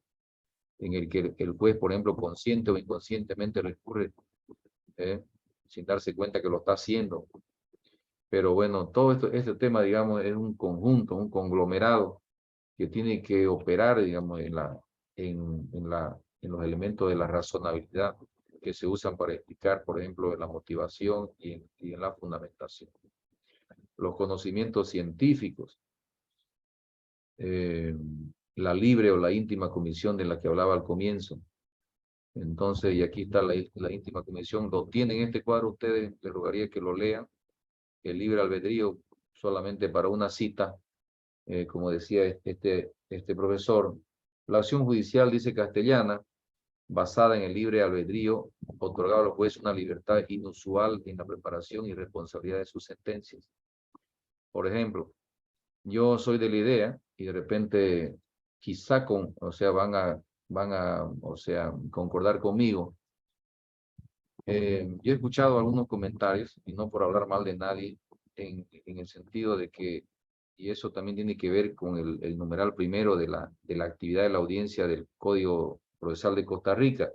en el que el juez, por ejemplo, consciente o inconscientemente recurre, sin darse cuenta que lo está haciendo. Pero bueno, todo este tema, digamos, es un conjunto, un conglomerado que tiene que operar, digamos, en los elementos de la razonabilidad que se usan para explicar, por ejemplo, en la motivación y en la fundamentación. Los conocimientos científicos, la libre o la íntima comisión de la que hablaba al comienzo. Entonces, y aquí está la íntima comisión, lo tienen en este cuadro ustedes, les rogaría que lo lean, el libre albedrío solamente para una cita, como decía este profesor, la acción judicial, dice Castellana, basada en el libre albedrío, otorgado a los jueces una libertad inusual en la preparación y responsabilidad de sus sentencias. Por ejemplo, yo soy de la idea y de repente quizá van a concordar conmigo. Yo he escuchado algunos comentarios, y no por hablar mal de nadie, en el sentido de que, y eso también tiene que ver con el numeral primero de la actividad de la audiencia del Código Procesal de Costa Rica,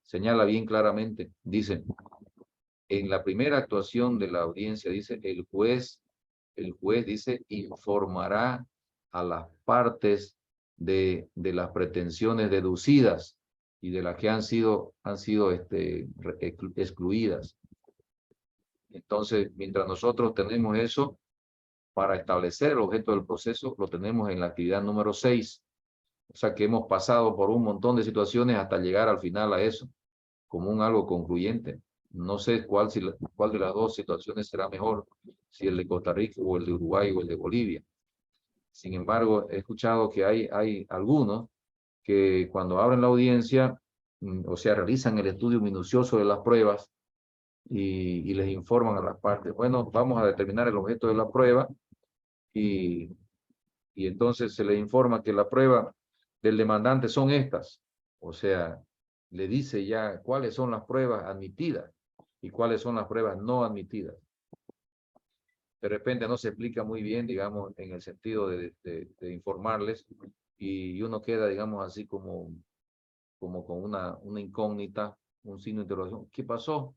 señala bien claramente, dice, en la primera actuación de la audiencia, dice, el juez dice, informará a las partes de las pretensiones deducidas y de las que han sido excluidas. Entonces, mientras nosotros tenemos eso, para establecer el objeto del proceso, lo tenemos en la actividad número 6. O sea que hemos pasado por un montón de situaciones hasta llegar al final a eso, como algo concluyente. No sé cuál de las dos situaciones será mejor, si el de Costa Rica o el de Uruguay o el de Bolivia. Sin embargo, he escuchado que hay algunos que cuando abren la audiencia, o sea, realizan el estudio minucioso de las pruebas y les informan a las partes, bueno, vamos a determinar el objeto de la prueba y entonces se les informa que la prueba del demandante son estas. O sea, le dice ya cuáles son las pruebas admitidas y cuáles son las pruebas no admitidas. De repente no se explica muy bien, digamos, en el sentido de informarles, y uno queda, digamos, así como con una incógnita, un signo de interrogación. ¿Qué pasó?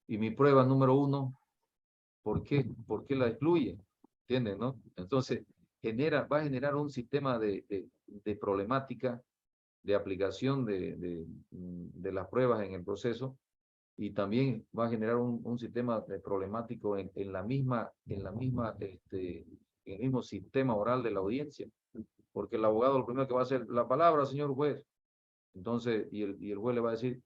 Y mi prueba número 1, ¿por qué la excluye? ¿Entienden, no? Entonces, va a generar un sistema de problemática, de aplicación de las pruebas en el proceso, y también va a generar un sistema problemático en el mismo sistema oral de la audiencia, porque el abogado lo primero que va a hacer, la palabra, señor juez. Entonces, y el juez le va a decir,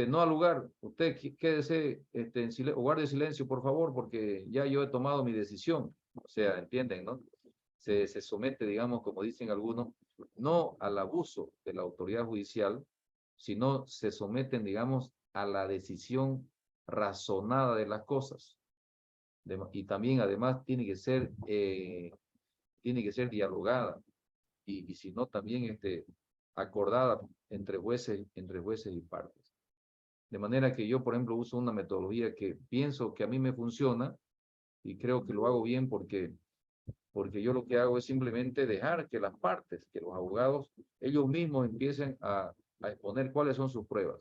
no al lugar, usted quédese en silencio, o guarde silencio, por favor, porque ya yo he tomado mi decisión. O sea, entienden, ¿no? Se somete, digamos, como dicen algunos, no al abuso de la autoridad judicial, sino se someten, digamos, a la decisión razonada de las cosas. Y también, además, tiene que ser dialogada, y si no, también acordada entre jueces y partes. De manera que yo, por ejemplo, uso una metodología que pienso que a mí me funciona, y creo que lo hago bien porque yo lo que hago es simplemente dejar que las partes, que los abogados, ellos mismos empiecen a exponer cuáles son sus pruebas,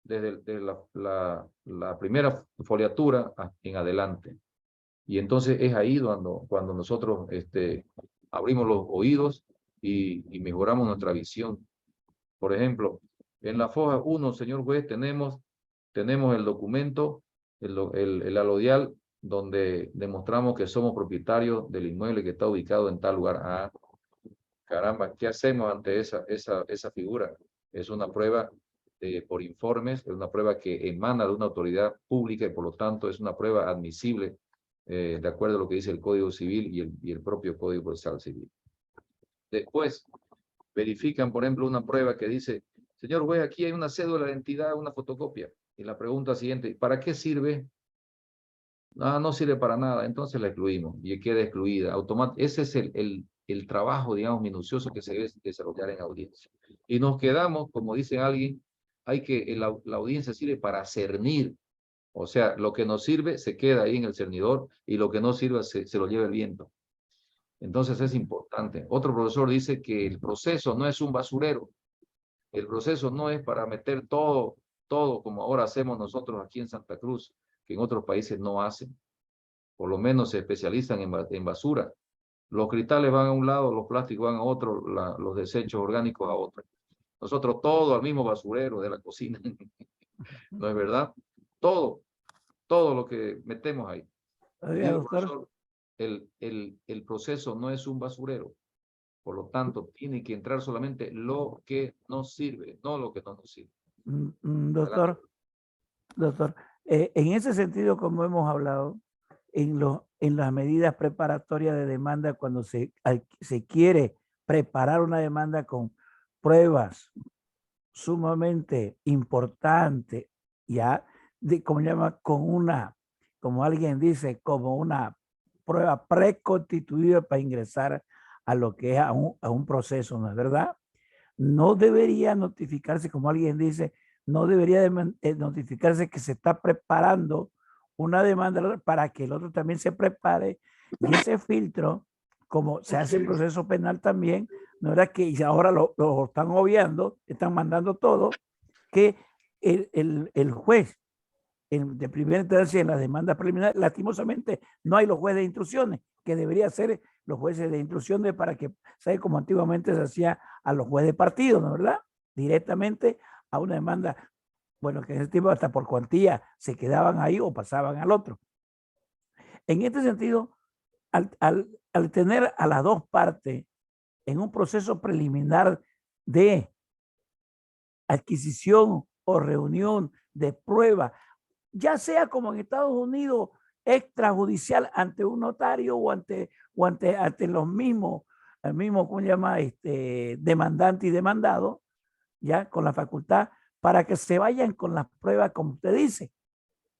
desde la primera foliatura en adelante. Y entonces es ahí cuando nosotros abrimos los oídos y mejoramos nuestra visión. Por ejemplo, en la foja 1, señor juez, tenemos el documento, el alodial, donde demostramos que somos propietarios del inmueble que está ubicado en tal lugar. Ah, caramba, ¿qué hacemos ante esa figura? Es una prueba por informes, es una prueba que emana de una autoridad pública, y por lo tanto es una prueba admisible de acuerdo a lo que dice el Código Civil y el propio Código Procesal Civil. Después, verifican, por ejemplo, una prueba que dice, señor juez, aquí hay una cédula de identidad, una fotocopia. Y la pregunta siguiente, ¿para qué sirve? No sirve para nada, entonces la excluimos y queda excluida. Ese es el trabajo, digamos, minucioso que se debe desarrollar en audiencia. Y nos quedamos, como dice alguien, la audiencia sirve para cernir. O sea, lo que nos sirve se queda ahí en el cernidor y lo que no sirve se lo lleva el viento. Entonces es importante. Otro profesor dice que el proceso no es un basurero. El proceso no es para meter todo como ahora hacemos nosotros aquí en Santa Cruz, que en otros países no hacen. Por lo menos se especializan en basura. Los cristales van a un lado, los plásticos van a otro, los desechos orgánicos a otro. Nosotros todo al mismo basurero de la cocina. ¿No es verdad? Todo lo que metemos ahí. Oiga, Digo, doctor, profesor, el proceso no es un basurero. Por lo tanto, tiene que entrar solamente lo que nos sirve, no lo que no nos sirve. doctor, en ese sentido, como hemos hablado, en las medidas preparatorias de demanda, cuando se quiere preparar una demanda con pruebas sumamente importantes, ya, como llama, como alguien dice, como una prueba preconstituida para ingresar a lo que es a un proceso, ¿no es verdad? No debería notificarse, como alguien dice, no debería notificarse que se está preparando una demanda para que el otro también se prepare, y ese filtro, como se hace en proceso penal también, no era que ahora lo están obviando, están mandando todo, que el juez de primera instancia en las demandas preliminares, lastimosamente no hay los jueces de instrucciones, que debería ser los jueces de instrucciones para que, ¿sabe? Como antiguamente se hacía a los jueces de partido, ¿no es verdad? Directamente a una demanda, bueno, que en ese tiempo hasta por cuantía se quedaban ahí o pasaban al otro. En este sentido, al tener a las dos partes en un proceso preliminar de adquisición o reunión de prueba, ya sea como en Estados Unidos, extrajudicial ante un notario o ante los mismos, el mismo, ¿cómo se llama? Demandante y demandado, ya con la facultad, para que se vayan con las pruebas, como usted dice,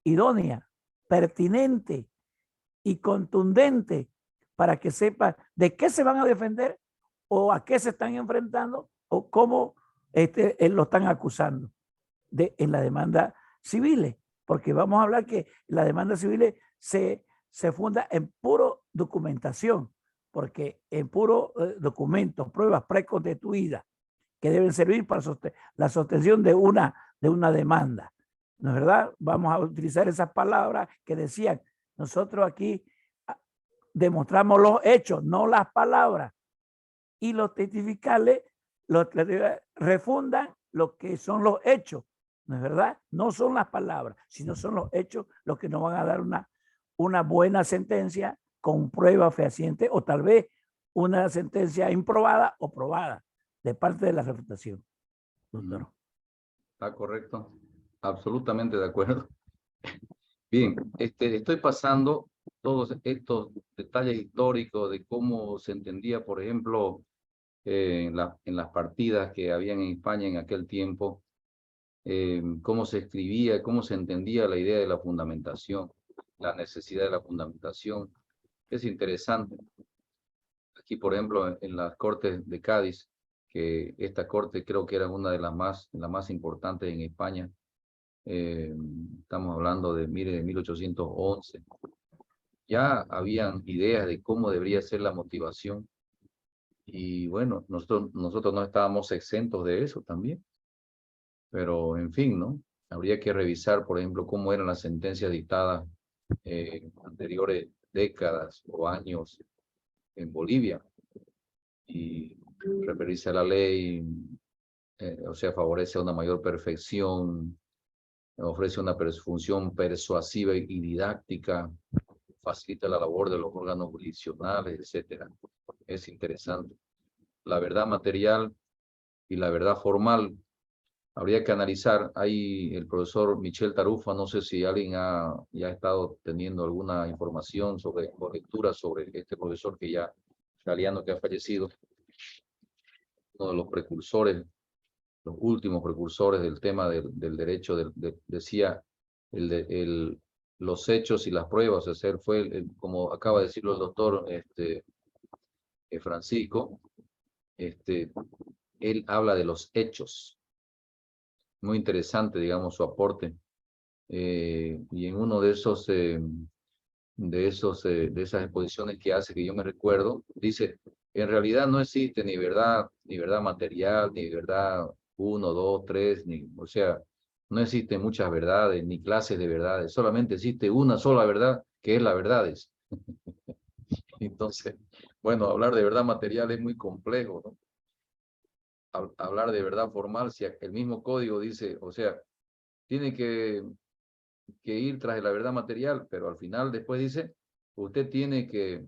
idónea, pertinente y contundente, para que sepan de qué se van a defender o a qué se están enfrentando o cómo lo están acusando en la demanda civil, porque vamos a hablar que la demanda civil se funda en puro documentación, porque en puro documentos, pruebas preconstituidas que deben servir para la sostención de una demanda. ¿No es verdad? Vamos a utilizar esas palabras que decían, nosotros aquí demostramos los hechos, no las palabras, y los testificales refundan lo que son los hechos, ¿no es verdad? No son las palabras, sino son los hechos los que nos van a dar una buena sentencia con prueba fehaciente o tal vez una sentencia improbada o probada de parte de la refutación, doctor. Está correcto. Absolutamente de acuerdo. Bien, estoy pasando todos estos detalles históricos de cómo se entendía, por ejemplo, en las partidas que habían en España en aquel tiempo, cómo se escribía, cómo se entendía la idea de la fundamentación, la necesidad de la fundamentación. Es interesante. Aquí, por ejemplo, en las Cortes de Cádiz, que esta corte creo que era una de las más importantes en España. Estamos hablando de 1811. Ya habían ideas de cómo debería ser la motivación. Y bueno, nosotros no estábamos exentos de eso también. Pero, en fin, ¿no? Habría que revisar, por ejemplo, cómo eran las sentencias dictadas anteriores décadas o años en Bolivia. Y referirse a la ley, o sea, favorece una mayor perfección, ofrece una función persuasiva y didáctica, facilita la labor de los órganos jurisdiccionales, etcétera. Es interesante. La verdad material y la verdad formal habría que analizar. Ahí el profesor Michel Tarufa, no sé si alguien ya ha estado teniendo alguna información o lectura sobre este profesor italiano que ha fallecido, uno de los precursores, los últimos precursores del tema del derecho, decía, los hechos y las pruebas. O sea, él fue, como acaba de decirlo el doctor Francisco, él habla de los hechos. muy interesante, digamos, su aporte. Y en uno de esas exposiciones que hace, que yo me recuerdo, dice, en realidad no existe ni verdad material, ni verdad 1, 2, 3, o sea, no existen muchas verdades, ni clases de verdades, solamente existe una sola verdad, que es la verdad. Entonces, bueno, hablar de verdad material es muy complejo, ¿no? Hablar de verdad formal, si el mismo código dice, o sea, tiene que ir tras la verdad material, pero al final después dice, usted tiene que,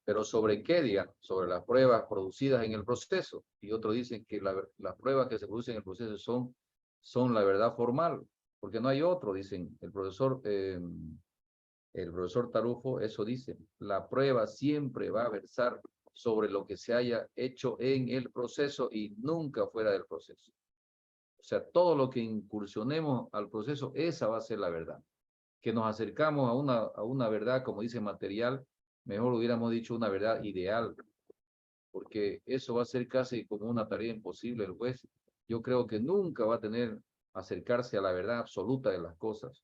pero ¿sobre qué, digan? Sobre las pruebas producidas en el proceso. Y otros dicen que las pruebas que se producen en el proceso son la verdad formal, porque no hay otro, dicen el profesor Tarufo, eso dice, la prueba siempre va a versar sobre lo que se haya hecho en el proceso y nunca fuera del proceso. O sea, todo lo que incursionemos al proceso, esa va a ser la verdad. Que nos acercamos a una verdad, como dice material, mejor hubiéramos dicho una verdad ideal, porque eso va a ser casi como una tarea imposible. El juez, yo creo que nunca va a acercarse a la verdad absoluta de las cosas.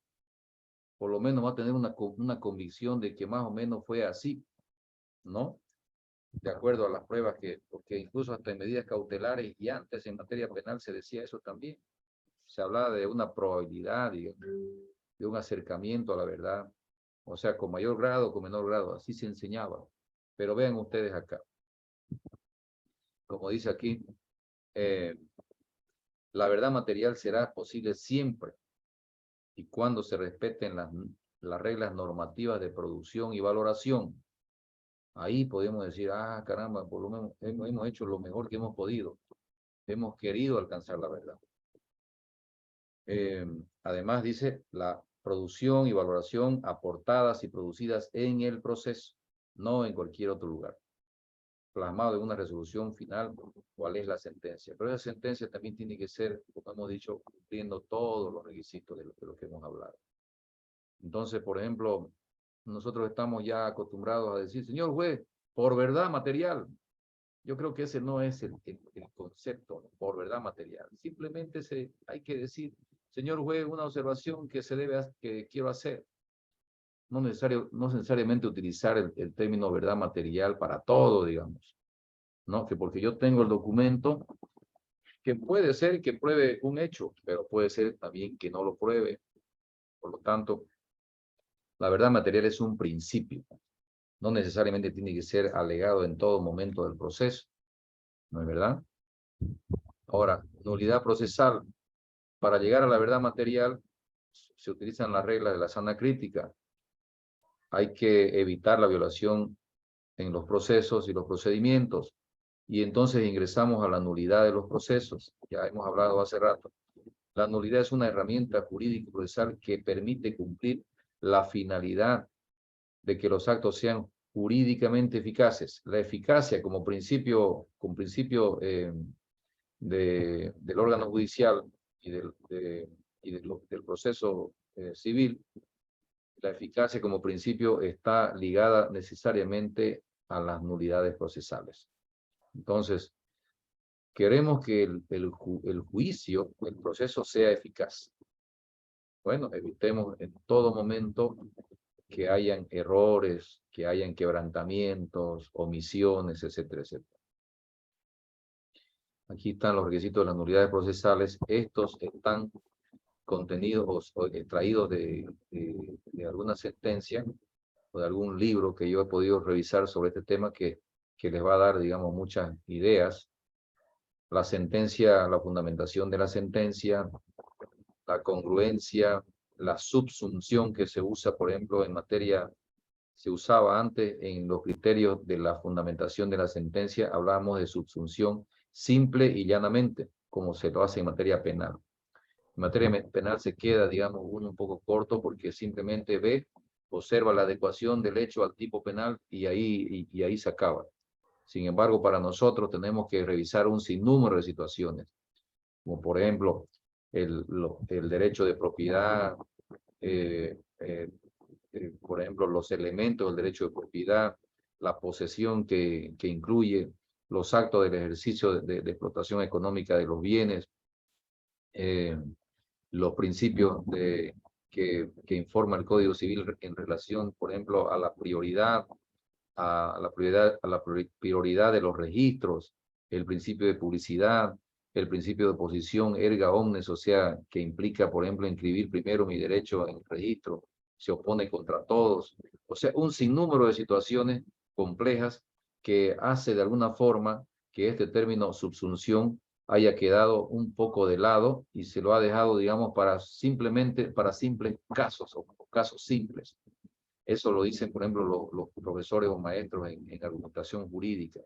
Por lo menos va a tener una convicción de que más o menos fue así, ¿no? De acuerdo a las pruebas porque incluso hasta en medidas cautelares y antes en materia penal se decía eso también. Se hablaba de una probabilidad, digamos, de un acercamiento a la verdad, o sea, con mayor grado, con menor grado, así se enseñaba. Pero vean ustedes acá, como dice aquí, la verdad material será posible siempre y cuando se respeten las reglas normativas de producción y valoración. Ahí podemos decir, ah, caramba, por lo menos hemos hecho lo mejor que hemos podido. Hemos querido alcanzar la verdad. Además dice, la producción y valoración aportadas y producidas en el proceso, no en cualquier otro lugar. Plasmado en una resolución final, cuál es la sentencia. Pero esa sentencia también tiene que ser, como hemos dicho, cumpliendo todos los requisitos de lo que hemos hablado. Entonces, por ejemplo, nosotros estamos ya acostumbrados a decir, señor juez, por verdad material. Yo creo que ese no es el concepto, ¿no? Por verdad material. Simplemente hay que decir, señor juez, una observación que quiero hacer. No necesariamente utilizar el término verdad material para todo, digamos. ¿No? Que porque yo tengo el documento, que puede ser que pruebe un hecho, pero puede ser también que no lo pruebe. Por lo tanto, la verdad material es un principio. No necesariamente tiene que ser alegado en todo momento del proceso. ¿No es verdad? Ahora, nulidad procesal. Para llegar a la verdad material, se utilizan las reglas de la sana crítica. Hay que evitar la violación en los procesos y los procedimientos. Y entonces ingresamos a la nulidad de los procesos. Ya hemos hablado hace rato. La nulidad es una herramienta jurídica procesal que permite cumplir la finalidad de que los actos sean jurídicamente eficaces. La eficacia como principio del órgano judicial y del proceso civil, la eficacia como principio está ligada necesariamente a las nulidades procesales. Entonces, queremos que el juicio, el proceso sea eficaz. Bueno, evitemos en todo momento que hayan errores, que hayan quebrantamientos, omisiones, etcétera, etcétera. Aquí están los requisitos de las nulidades procesales. Estos están contenidos o extraídos de alguna sentencia o de algún libro que yo he podido revisar sobre este tema que les va a dar, digamos, muchas ideas. La sentencia, la fundamentación de la sentencia, la congruencia, la subsunción que se usa, por ejemplo, se usaba antes en los criterios de la fundamentación de la sentencia, hablábamos de subsunción simple y llanamente, como se lo hace en materia penal. En materia penal se queda, digamos, uno un poco corto porque simplemente observa la adecuación del hecho al tipo penal y ahí se acaba. Sin embargo, para nosotros tenemos que revisar un sinnúmero de situaciones, como por ejemplo el derecho de propiedad, por ejemplo, los elementos del derecho de propiedad, la posesión que incluye los actos del ejercicio de explotación económica de los bienes, los principios que informa el Código Civil en relación, por ejemplo, a la prioridad, prioridad de los registros, el principio de publicidad, el principio de oposición erga omnes, o sea, que implica, por ejemplo, inscribir primero mi derecho en el registro, se opone contra todos, o sea, un sinnúmero de situaciones complejas que hace de alguna forma que este término subsunción haya quedado un poco de lado y se lo ha dejado, digamos, para simples casos o casos simples. Eso lo dicen, por ejemplo, los profesores o maestros en argumentación jurídica,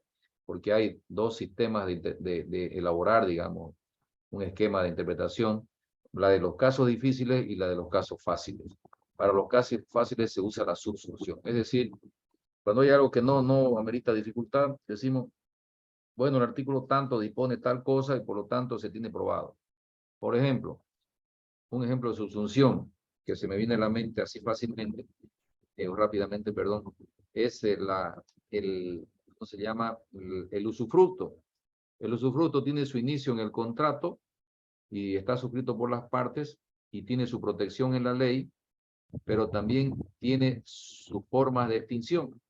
porque hay dos sistemas de elaborar, digamos, un esquema de interpretación, la de los casos difíciles y la de los casos fáciles. Para los casos fáciles se usa la subsunción, es decir, cuando hay algo que no amerita dificultad, decimos, bueno, el artículo tanto dispone tal cosa y por lo tanto se tiene probado. Por ejemplo, un ejemplo de subsunción que se me viene a la mente así fácilmente, rápidamente, perdón, es ¿cómo se llama? El usufructo. El usufructo tiene su inicio en el contrato y está suscrito por las partes y tiene su protección en la ley, pero también tiene sus formas de extinción.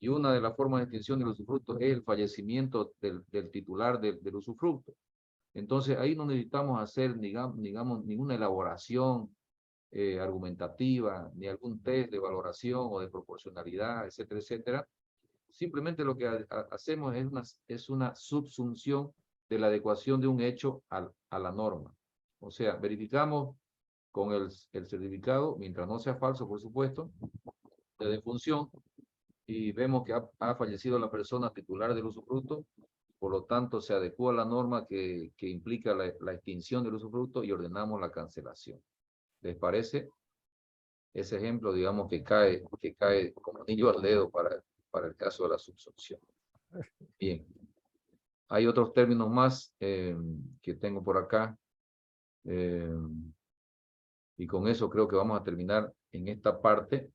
Y una de las formas de extinción del usufructo es el fallecimiento del titular del usufructo. Entonces, ahí no necesitamos hacer, digamos, ninguna elaboración argumentativa, ni algún test de valoración o de proporcionalidad, etcétera, etcétera. Simplemente lo que hacemos es una subsunción de la adecuación de un hecho a la norma. O sea, verificamos con el certificado, mientras no sea falso, por supuesto, de defunción, y vemos que ha fallecido la persona titular del usufructo, por lo tanto se adecua a la norma que implica la extinción del usufructo y ordenamos la cancelación. ¿Les parece? Ese ejemplo, digamos, que cae como anillo al dedo para el caso de la subsunción. Bien. Hay otros términos más que tengo por acá. Y con eso creo que vamos a terminar en esta parte.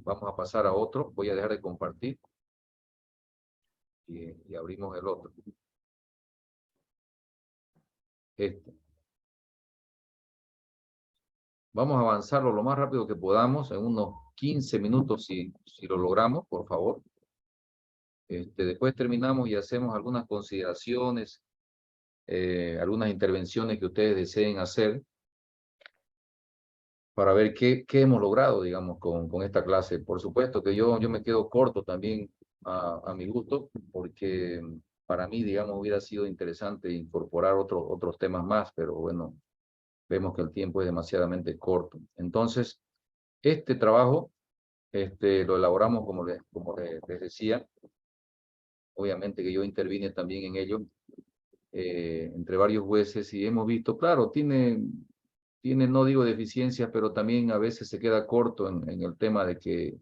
Vamos a pasar a otro. Voy a dejar de compartir. Y abrimos el otro. Vamos a avanzarlo lo más rápido que podamos, en unos 15 minutos si lo logramos, por favor. Después terminamos y hacemos algunas consideraciones, algunas intervenciones que ustedes deseen hacer para ver qué hemos logrado, digamos, con esta clase. Por supuesto que yo me quedo corto también a mi gusto, porque para mí, digamos, hubiera sido interesante incorporar otros temas más, pero bueno, vemos que el tiempo es demasiadamente corto. Entonces, este trabajo lo elaboramos como les decía. Obviamente que yo intervine también en ello, entre varios jueces, y hemos visto, claro, tiene, no digo deficiencias, pero también a veces se queda corto en el tema de que,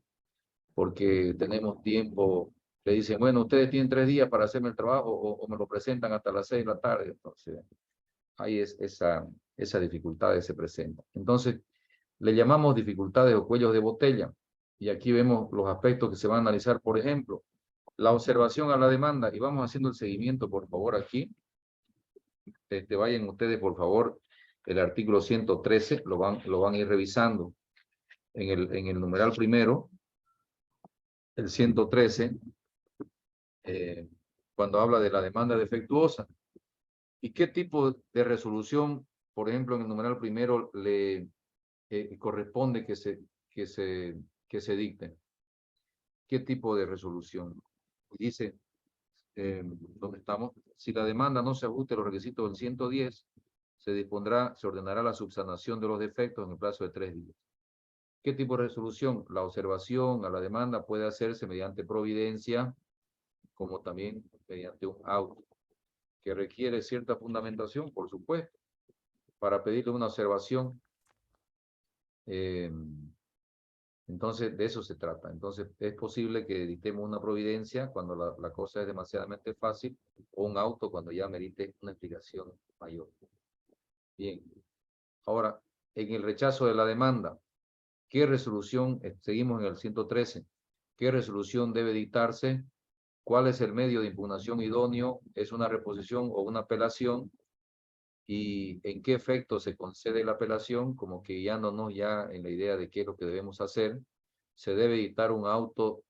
porque tenemos tiempo, le dicen, bueno, ustedes tienen 3 días para hacerme el trabajo, o me lo presentan hasta las 6 de la tarde, entonces, ahí esa dificultad se presenta. Entonces, le llamamos dificultades o cuellos de botella, y aquí vemos los aspectos que se van a analizar, por ejemplo, la observación a la demanda, y vamos haciendo el seguimiento, por favor, aquí. Vayan ustedes, por favor, el artículo 113, lo van a ir revisando. En el numeral primero, el 113, cuando habla de la demanda defectuosa. ¿Y qué tipo de resolución, por ejemplo, en el numeral primero, le corresponde que se dicte? ¿Qué tipo de resolución? Dice, ¿dónde estamos? Si la demanda no se ajuste a los requisitos del 110, se ordenará la subsanación de los defectos en el plazo de 3 días. ¿Qué tipo de resolución? La observación a la demanda puede hacerse mediante providencia, como también mediante un auto, que requiere cierta fundamentación, por supuesto, para pedirle una observación. Entonces, de eso se trata. Entonces, es posible que dictemos una providencia cuando la cosa es demasiadamente fácil, o un auto cuando ya merite una explicación mayor. Bien. Ahora, en el rechazo de la demanda, ¿qué resolución? Seguimos en el 113. ¿Qué resolución debe dictarse? ¿Cuál es el medio de impugnación idóneo? ¿Es una reposición o una apelación? y en qué efecto se concede la apelación, como que guiándonos ya en la idea de qué es lo que debemos hacer. Se debe dictar un auto,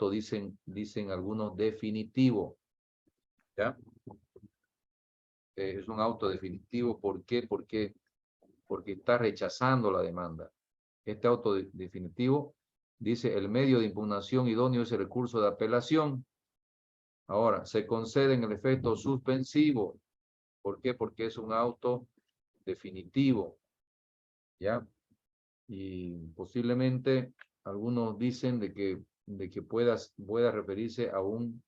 dicen algunos, definitivo, ¿ya? Es un auto definitivo. ¿Por qué? Porque está rechazando la demanda. Este auto definitivo dice: el medio de impugnación idóneo es el recurso de apelación. Ahora, se concede en el efecto suspensivo. ¿Por qué? Porque es un auto definitivo, ¿ya? Y posiblemente algunos dicen de que pueda referirse a un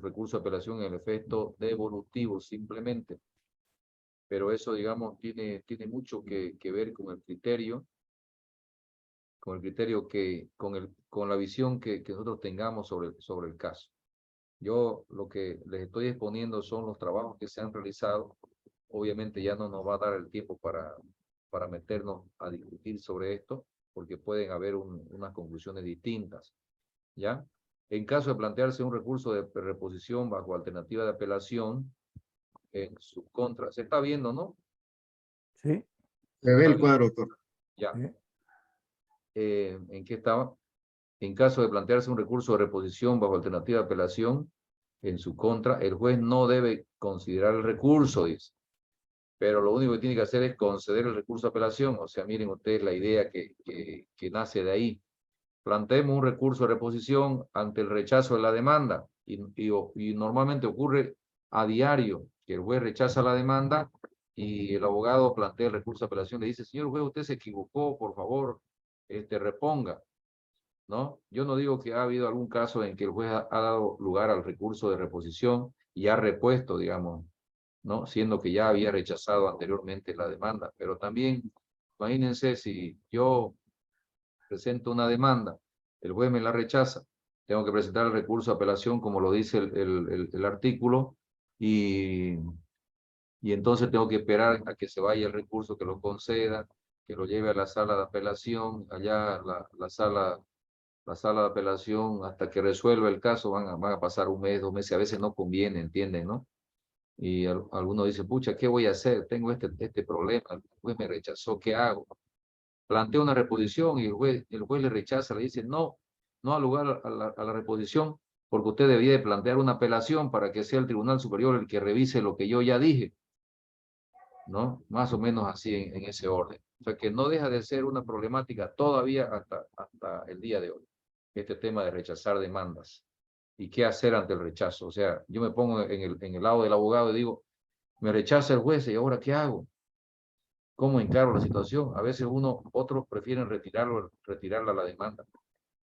recurso de apelación en el efecto devolutivo simplemente. Pero eso, digamos, tiene mucho que ver con el criterio, con la visión que nosotros tengamos sobre el caso. Yo lo que les estoy exponiendo son los trabajos que se han realizado. Obviamente ya no nos va a dar el tiempo para meternos a discutir sobre esto, porque pueden haber unas conclusiones distintas, ¿ya? En caso de plantearse un recurso de reposición bajo alternativa de apelación, en su contra, se está viendo, ¿no? Sí. Se ve el cuadro, doctor. Ya. Sí. ¿En qué estaba? En caso de plantearse un recurso de reposición bajo alternativa de apelación, en su contra, el juez no debe considerar el recurso, dice. Pero lo único que tiene que hacer es conceder el recurso de apelación. O sea, miren ustedes la idea que nace de ahí. Planteemos un recurso de reposición ante el rechazo de la demanda. Y normalmente ocurre a diario que el juez rechaza la demanda y el abogado plantea el recurso de apelación. Le dice: señor juez, usted se equivocó, por favor, reponga, ¿no? Yo no digo que ha habido algún caso en que el juez ha dado lugar al recurso de reposición y ha repuesto, digamos, ¿no? Siendo que ya había rechazado anteriormente la demanda. Pero también, imagínense, si yo presento una demanda, el juez me la rechaza, tengo que presentar el recurso de apelación como lo dice el artículo, y entonces tengo que esperar a que se vaya el recurso, que lo conceda, que lo lleve a la sala de apelación, allá la sala de apelación, hasta que resuelva el caso, van a pasar un mes, 2 meses, a veces no conviene, ¿entienden, no? Y algunos dicen: pucha, ¿qué voy a hacer? Tengo este problema, el juez me rechazó, ¿qué hago? Planteo una reposición y el juez le rechaza, le dice: no ha lugar a la reposición, porque usted debía de plantear una apelación para que sea el Tribunal Superior el que revise lo que yo ya dije, ¿no? Más o menos así en ese orden. O sea que no deja de ser una problemática todavía hasta el día de hoy, este tema de rechazar demandas y qué hacer ante el rechazo. O sea, yo me pongo en el lado del abogado y digo: me rechaza el juez, ¿y ahora qué hago? ¿Cómo encaro la situación? A veces otros prefieren retirarla la demanda.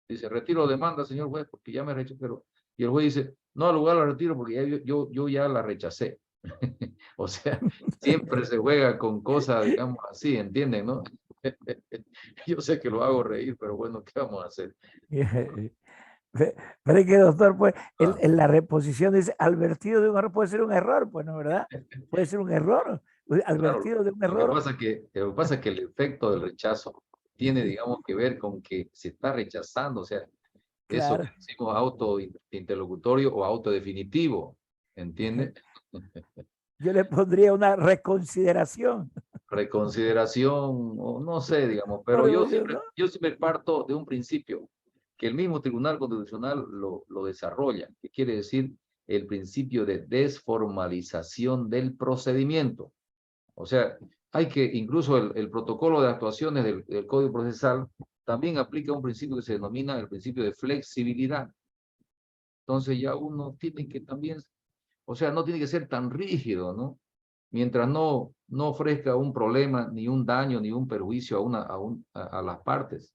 Dice: retiro demanda, señor juez, porque ya me rechazó. Y el juez dice: no, al lugar la retiro porque yo ya la rechacé. O sea, siempre se juega con cosas, digamos así, ¿entienden, no? Yo sé que lo hago reír, pero bueno, ¿qué vamos a hacer? Pero es que, doctor, pues, Ah. en la reposición dice: advertido de un error, puede ser un error, pues, ¿no, verdad? Puede ser un error. Advertido de un Lo que error. pasa es que el efecto del rechazo tiene, digamos, que ver con que se está rechazando, o sea, eso que Claro. decimos auto interlocutorio o auto definitivo, ¿entiende? Yo le pondría una reconsideración. Reconsideración, o no sé, digamos, pero Bueno, ¿no? yo siempre parto de un principio que el mismo Tribunal Constitucional lo desarrolla, que quiere decir el principio de desformalización del procedimiento. O sea, incluso el protocolo de actuaciones del Código Procesal también aplica un principio que se denomina el principio de flexibilidad. Entonces ya uno tiene que también, o sea, no tiene que ser tan rígido, ¿no? Mientras no ofrezca un problema, ni un daño, ni un perjuicio a las partes.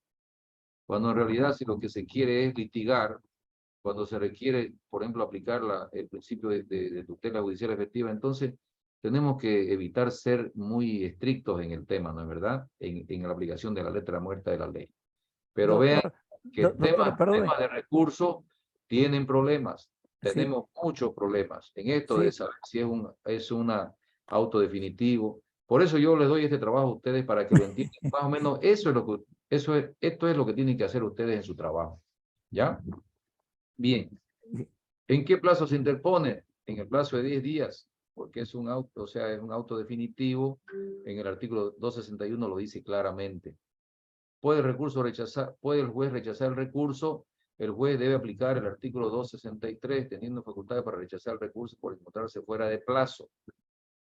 Cuando en realidad, si lo que se quiere es litigar, cuando se requiere, por ejemplo, aplicar el principio de tutela judicial efectiva, entonces tenemos que evitar ser muy estrictos en el tema, ¿no es verdad? En la aplicación de la letra muerta de la ley. Pero vean Doctor, que doctor, perdón. temas de recursos tienen problemas. Sí, Tenemos muchos problemas en esto de sí. saber si es una autodefinitivo. Por eso yo les doy este trabajo a ustedes para que lo entiendan. Más o menos esto es lo que tienen que hacer ustedes en su trabajo. ¿Ya? Bien. ¿En qué plazo se interpone? En el plazo de 10 días. porque es un auto, o sea, es un auto definitivo. En el artículo 261 lo dice claramente. Puede el juez rechazar el recurso. El juez debe aplicar el artículo 263, teniendo facultades para rechazar el recurso por encontrarse fuera de plazo.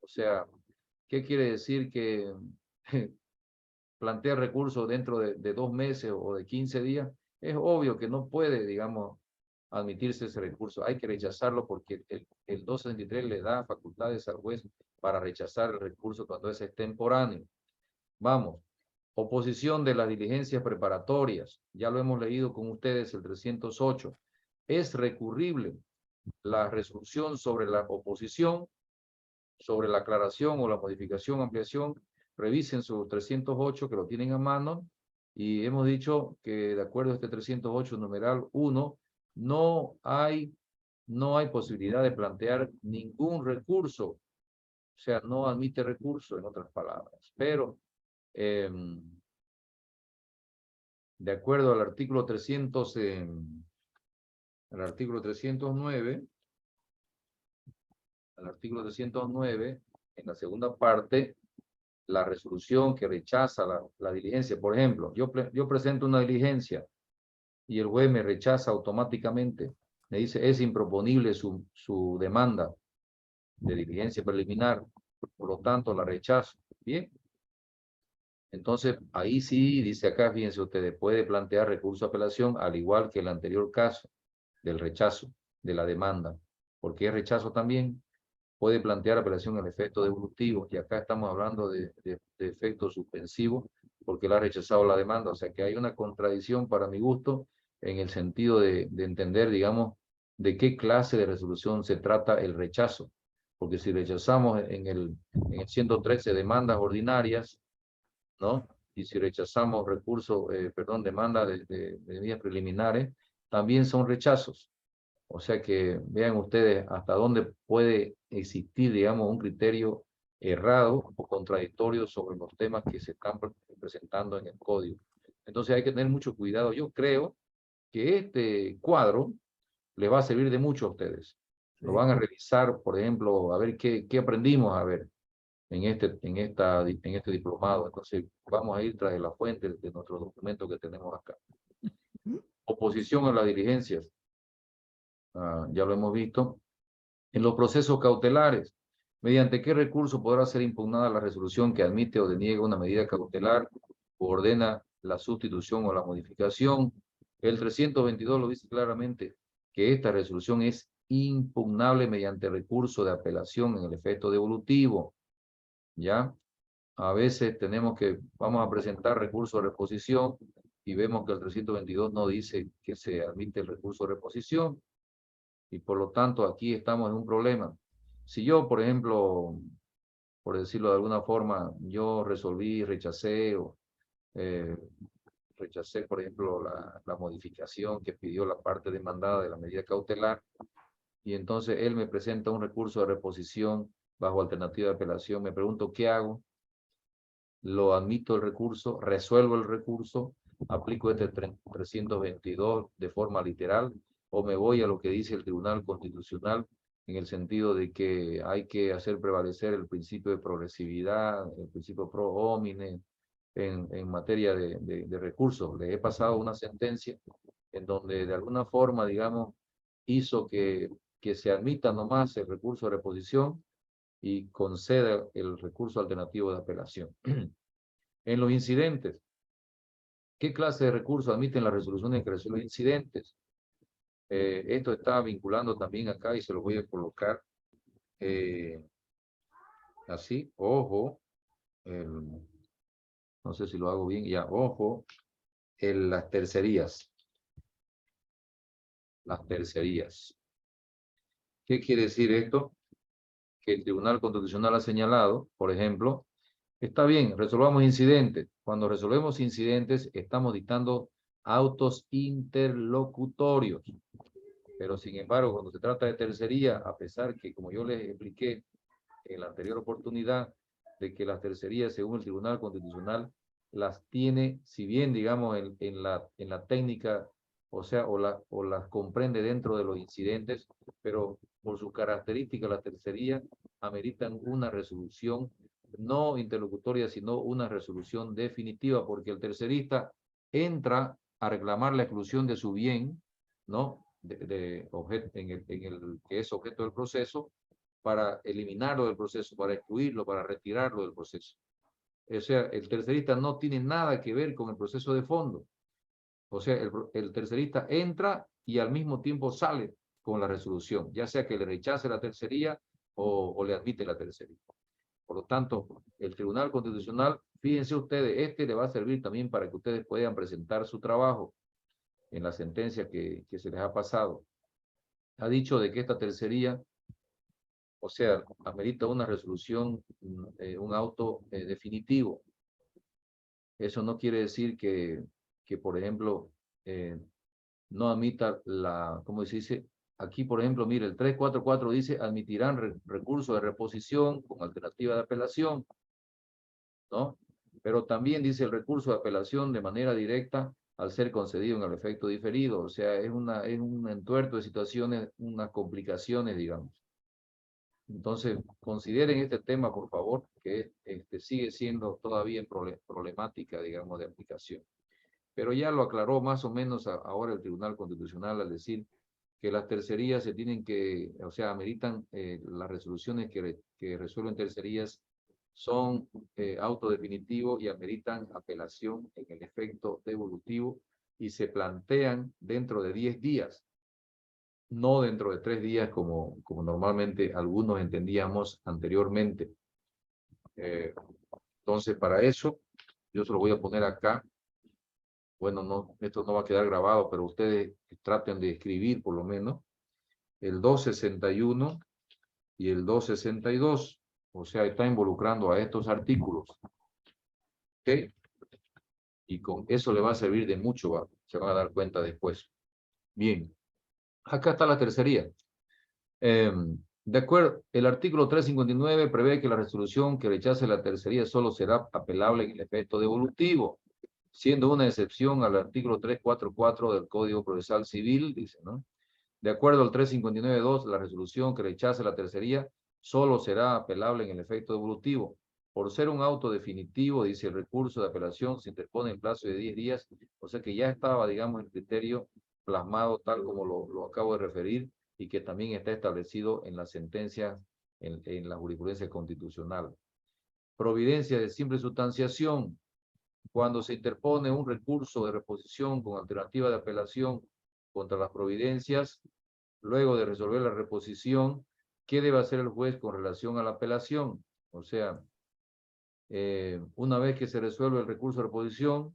O sea, ¿qué quiere decir? Que plantea recurso dentro de 2 meses o de 15 días. Es obvio que no puede, digamos, admitirse ese recurso. Hay que rechazarlo porque el 263 le da facultades al juez para rechazar el recurso cuando es extemporáneo. Vamos. Oposición de las diligencias preparatorias. Ya lo hemos leído con ustedes, el 308. Es recurrible la resolución sobre la oposición, sobre la aclaración o la modificación, ampliación. Revisen su 308, que lo tienen a mano. Y hemos dicho que de acuerdo a este 308, numeral 1, no hay posibilidad de plantear ningún recurso. O sea, no admite recurso, en otras palabras. Pero de acuerdo al artículo 309, en la segunda parte, la resolución que rechaza la diligencia. Por ejemplo, yo presento una diligencia y el juez me rechaza automáticamente. Me dice, es improponible su demanda de diligencia preliminar, por lo tanto la rechazo. Bien. Entonces, ahí sí, dice acá, fíjense ustedes, puede plantear recurso de apelación, al igual que el anterior caso del rechazo de la demanda. Porque es rechazo también, puede plantear apelación al efecto devolutivo, y acá estamos hablando de efecto suspensivo, porque él ha rechazado la demanda. O sea que hay una contradicción para mi gusto, en el sentido de entender, digamos, de qué clase de resolución se trata el rechazo. Porque si rechazamos en el 113 demandas ordinarias, ¿no? Y si rechazamos demanda de medidas preliminares, también son rechazos. O sea que vean ustedes hasta dónde puede existir, digamos, un criterio errado o contradictorio sobre los temas que se están presentando en el código. Entonces hay que tener mucho cuidado. Yo creo que este cuadro les va a servir de mucho a ustedes. Lo van a revisar, por ejemplo, a ver qué aprendimos, a ver, en este diplomado. Entonces vamos a ir tras de la fuente de nuestros documentos que tenemos acá. Oposición a las diligencias. Ya lo hemos visto. En los procesos cautelares, ¿mediante qué recurso podrá ser impugnada la resolución que admite o deniega una medida cautelar o ordena la sustitución o la modificación? El 322 lo dice claramente, que esta resolución es impugnable mediante recurso de apelación en el efecto devolutivo. ¿Ya? A veces vamos a presentar recurso de reposición y vemos que el 322 no dice que se admite el recurso de reposición, y por lo tanto aquí estamos en un problema. Si yo, por ejemplo, por decirlo de alguna forma, yo rechacé, por ejemplo, la modificación que pidió la parte demandada de la medida cautelar, y entonces él me presenta un recurso de reposición bajo alternativa de apelación, me pregunto, ¿qué hago? Lo admito el recurso, resuelvo el recurso, aplico este 322 de forma literal, o me voy a lo que dice el Tribunal Constitucional, en el sentido de que hay que hacer prevalecer el principio de progresividad, el principio pro homine, en materia de recursos. Le he pasado una sentencia en donde de alguna forma, digamos, hizo que se admita nomás el recurso de reposición y conceda el recurso alternativo de apelación. En los incidentes, ¿qué clase de recursos admiten las resoluciones que resuelven incidentes? Esto está vinculando también acá y se lo voy a colocar así, ojo, no sé si lo hago bien, ya, ojo, las tercerías. Las tercerías. ¿Qué quiere decir esto? Que el Tribunal Constitucional ha señalado, por ejemplo, está bien, resolvamos incidentes. Cuando resolvemos incidentes, estamos dictando autos interlocutorios. Pero sin embargo, cuando se trata de tercería, a pesar que, como yo les expliqué en la anterior oportunidad, de que las tercerías, según el Tribunal Constitucional, las tiene, si bien, digamos, en la técnica, o sea, o las comprende dentro de los incidentes, pero por sus características, la tercería ameritan una resolución no interlocutoria, sino una resolución definitiva, porque el tercerista entra a reclamar la exclusión de su bien, ¿no? En el que es objeto del proceso, para eliminarlo del proceso, para excluirlo, para retirarlo del proceso. O sea, el tercerista no tiene nada que ver con el proceso de fondo. O sea, el tercerista entra y al mismo tiempo sale con la resolución, ya sea que le rechace la tercería o le admite la tercería. Por lo tanto, el Tribunal Constitucional, fíjense ustedes, este le va a servir también para que ustedes puedan presentar su trabajo en la sentencia que se les ha pasado. Ha dicho de que esta tercería, o sea, amerita una resolución, un auto definitivo. Eso no quiere decir que por ejemplo, no admita ¿cómo se dice? Aquí, por ejemplo, mire, el 344 dice, admitirán recurso de reposición con alternativa de apelación, ¿no? Pero también dice el recurso de apelación de manera directa al ser concedido en el efecto diferido. O sea, es un entuerto de situaciones, unas complicaciones, digamos. Entonces, consideren este tema, por favor, que sigue siendo todavía problemática, digamos, de aplicación. Pero ya lo aclaró más o menos ahora el Tribunal Constitucional al decir que las tercerías se tienen que, o sea, ameritan las resoluciones que resuelven tercerías son autodefinitivos y ameritan apelación en el efecto devolutivo y se plantean dentro de 10 días, no dentro de 3 días como normalmente algunos entendíamos anteriormente. Entonces, para eso, yo se lo voy a poner acá. Bueno, no, esto no va a quedar grabado, pero ustedes traten de escribir por lo menos el 261 y el 262. O sea, está involucrando a estos artículos. ¿Ok? Y con eso le va a servir de mucho, se van a dar cuenta después. Bien, acá está la tercería. De acuerdo, el artículo 359 prevé que la resolución que rechace la tercería solo será apelable en el efecto devolutivo, siendo una excepción al artículo 344 del Código Procesal Civil, dice, ¿no? De acuerdo al 359.2, la resolución que rechace la tercería solo será apelable en el efecto devolutivo. Por ser un auto definitivo, dice, el recurso de apelación se interpone en plazo de 10 días, o sea que ya estaba, digamos, el criterio plasmado tal como lo acabo de referir y que también está establecido en la sentencia, en la jurisprudencia constitucional. Providencia de simple sustanciación. Cuando se interpone un recurso de reposición con alternativa de apelación contra las providencias, luego de resolver la reposición, ¿qué debe hacer el juez con relación a la apelación? O sea, una vez que se resuelve el recurso de reposición,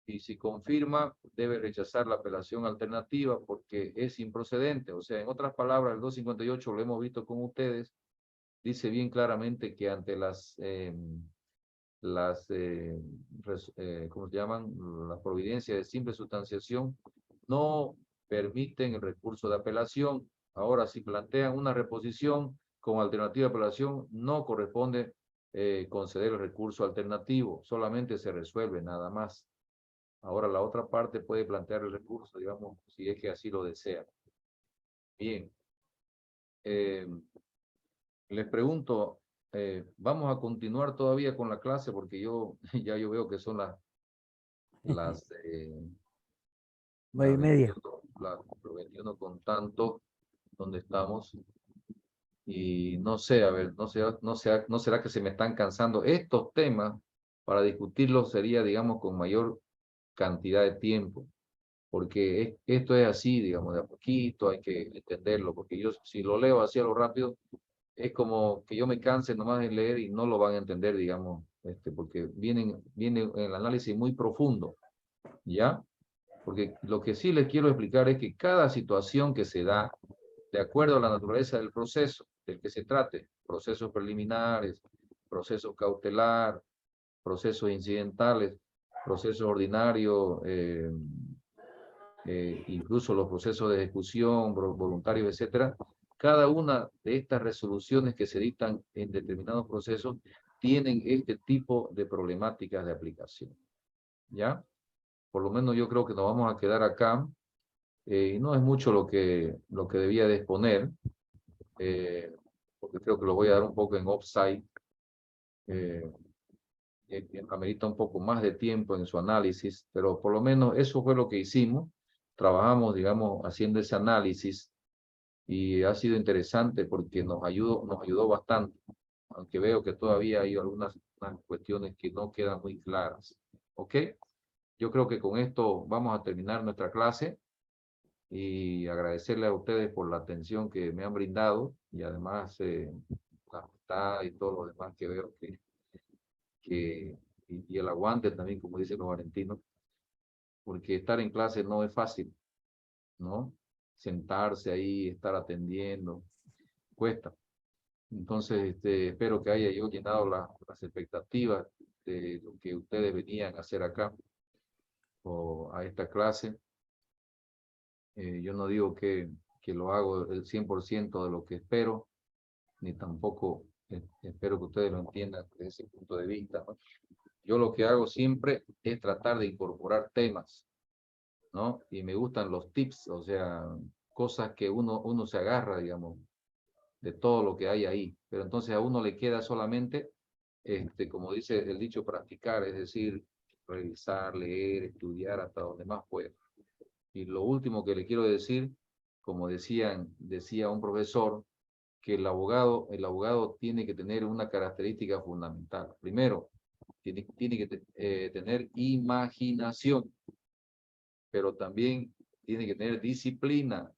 y si confirma, debe rechazar la apelación alternativa porque es improcedente. O sea, en otras palabras, el 258 lo hemos visto con ustedes, dice bien claramente que ante ¿cómo se llaman? Las providencias de simple sustanciación no permiten el recurso de apelación. Ahora, si plantean una reposición con alternativa de apelación, no corresponde conceder el recurso alternativo, solamente se resuelve nada más. Ahora, la otra parte puede plantear el recurso, digamos, si es que así lo desea. Bien. Les pregunto, vamos a continuar todavía con la clase porque ya yo veo que son las 9:30. 21 con tanto, donde estamos. Y no sé, a ver, no será que se me están cansando. Estos temas, para discutirlos sería, digamos, con mayor cantidad de tiempo, porque esto es así, digamos, de a poquito, hay que entenderlo, porque yo si lo leo así a lo rápido, es como que yo me canse nomás de leer y no lo van a entender, digamos, porque viene el análisis muy profundo, ¿ya? Porque lo que sí les quiero explicar es que cada situación que se da, de acuerdo a la naturaleza del proceso del que se trate, procesos preliminares, procesos cautelar, procesos incidentales, procesos ordinarios, incluso los procesos de ejecución, voluntarios, etcétera, cada una de estas resoluciones que se dictan en determinados procesos tienen este tipo de problemáticas de aplicación, ¿ya? Por lo menos yo creo que nos vamos a quedar acá, y no es mucho lo que debía de exponer, porque creo que lo voy a dar un poco en offside. Amerita un poco más de tiempo en su análisis, pero por lo menos eso fue lo que hicimos. Trabajamos, digamos, haciendo ese análisis y ha sido interesante porque nos ayudó bastante, aunque veo que todavía hay algunas cuestiones que no quedan muy claras. ¿Ok? Yo creo que con esto vamos a terminar nuestra clase y agradecerle a ustedes por la atención que me han brindado y además la amistad y todo lo demás que veo y el aguante también, como dicen los argentinos, porque estar en clase no es fácil, ¿no? Sentarse ahí, estar atendiendo, cuesta. Entonces, espero que haya yo llenado las expectativas de lo que ustedes venían a hacer acá o a esta clase. Yo no digo que lo hago el 100% de lo que espero, ni tampoco espero que ustedes lo entiendan desde ese punto de vista, ¿no? Yo lo que hago siempre es tratar de incorporar temas, ¿no? Y me gustan los tips, o sea, cosas que uno se agarra, digamos, de todo lo que hay ahí. Pero entonces a uno le queda solamente, como dice el dicho, practicar, es decir, revisar, leer, estudiar hasta donde más pueda. Y lo último que le quiero decir, como decía un profesor, que el abogado tiene que tener una característica fundamental. Primero, tiene que tener imaginación, pero también tiene que tener disciplina.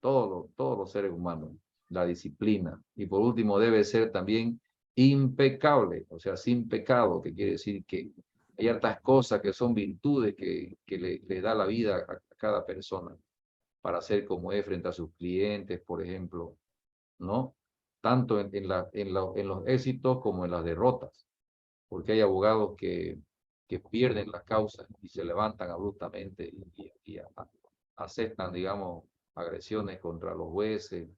Todos los seres humanos, la disciplina. Y por último, debe ser también impecable, o sea, sin pecado, que quiere decir que hay hartas cosas que son virtudes que le da la vida a cada persona para ser como es frente a sus clientes, por ejemplo, ¿no? Tanto en los éxitos como en las derrotas, porque hay abogados que pierden las causas y se levantan abruptamente y aceptan, digamos, agresiones contra los jueces,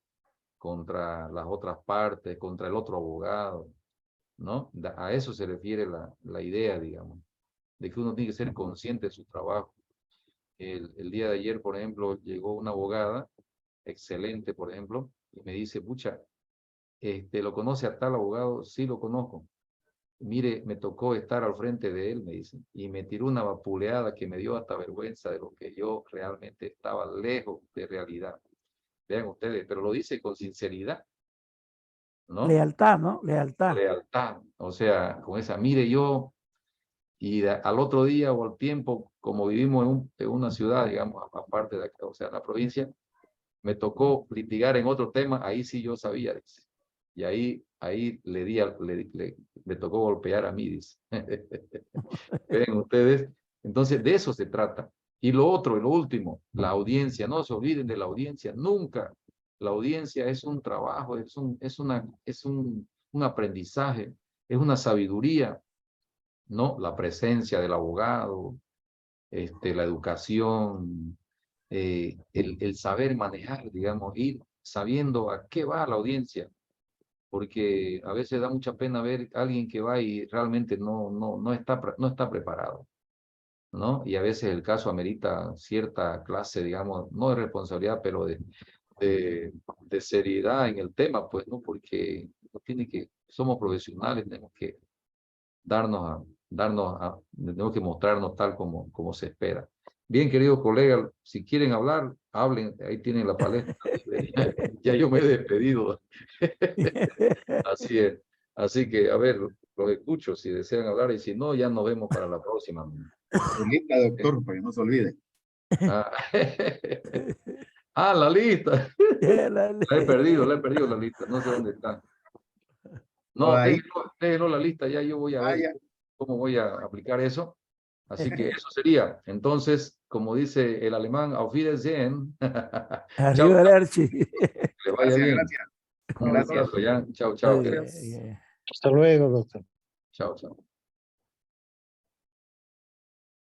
contra las otras partes, contra el otro abogado, ¿no? A eso se refiere la idea, digamos, de que uno tiene que ser consciente de su trabajo. El día de ayer, por ejemplo, llegó una abogada, excelente, por ejemplo, y me dice, pucha, ¿lo conoce a tal abogado? Sí, lo conozco. Mire, me tocó estar al frente de él, me dice, y me tiró una vapuleada que me dio hasta vergüenza de lo que yo realmente estaba lejos de realidad. Vean ustedes, pero lo dice con sinceridad, ¿no? Lealtad, ¿no? Lealtad. Lealtad, o sea, con esa, mire yo, y al otro día o al tiempo, como vivimos en una ciudad, digamos, aparte de acá, o sea, la provincia, me tocó litigar en otro tema, ahí sí yo sabía, dice. Y ahí le tocó golpear a mí, dice. Ven ustedes, entonces de eso se trata. Y lo otro, y lo último, la audiencia, no se olviden de la audiencia, nunca. La audiencia es un trabajo, es un aprendizaje, es una sabiduría, ¿no? La presencia del abogado, la educación, el saber manejar, digamos, ir sabiendo a qué va la audiencia, porque a veces da mucha pena ver a alguien que va y realmente no está preparado, ¿no? Y a veces el caso amerita cierta clase, digamos, no de responsabilidad, pero de seriedad en el tema, pues, ¿no? Porque somos profesionales, tenemos que tenemos que mostrarnos tal como se espera. Bien, queridos colegas, si quieren hablar, hablen, ahí tienen la palestra. Ya yo me he despedido. Así es. Así que, a ver, los escucho si desean hablar y si no, ya nos vemos para la próxima. Su lista, doctor, para que no se olvide. Ah, la lista. La he perdido la lista. No sé dónde está. No, Ahí, déjenlo la lista, ya yo voy a ver vaya. cómo voy a aplicar eso. Así que eso sería. Entonces, como dice el alemán, auf Wiedersehen. Chao, Arriba el Archi. que le vaya Gracias, bien. gracias. Un Gracias. abrazo ya. Chao, chao. Muy bien, Gracias. bien. Hasta luego, doctor. Chao, chao.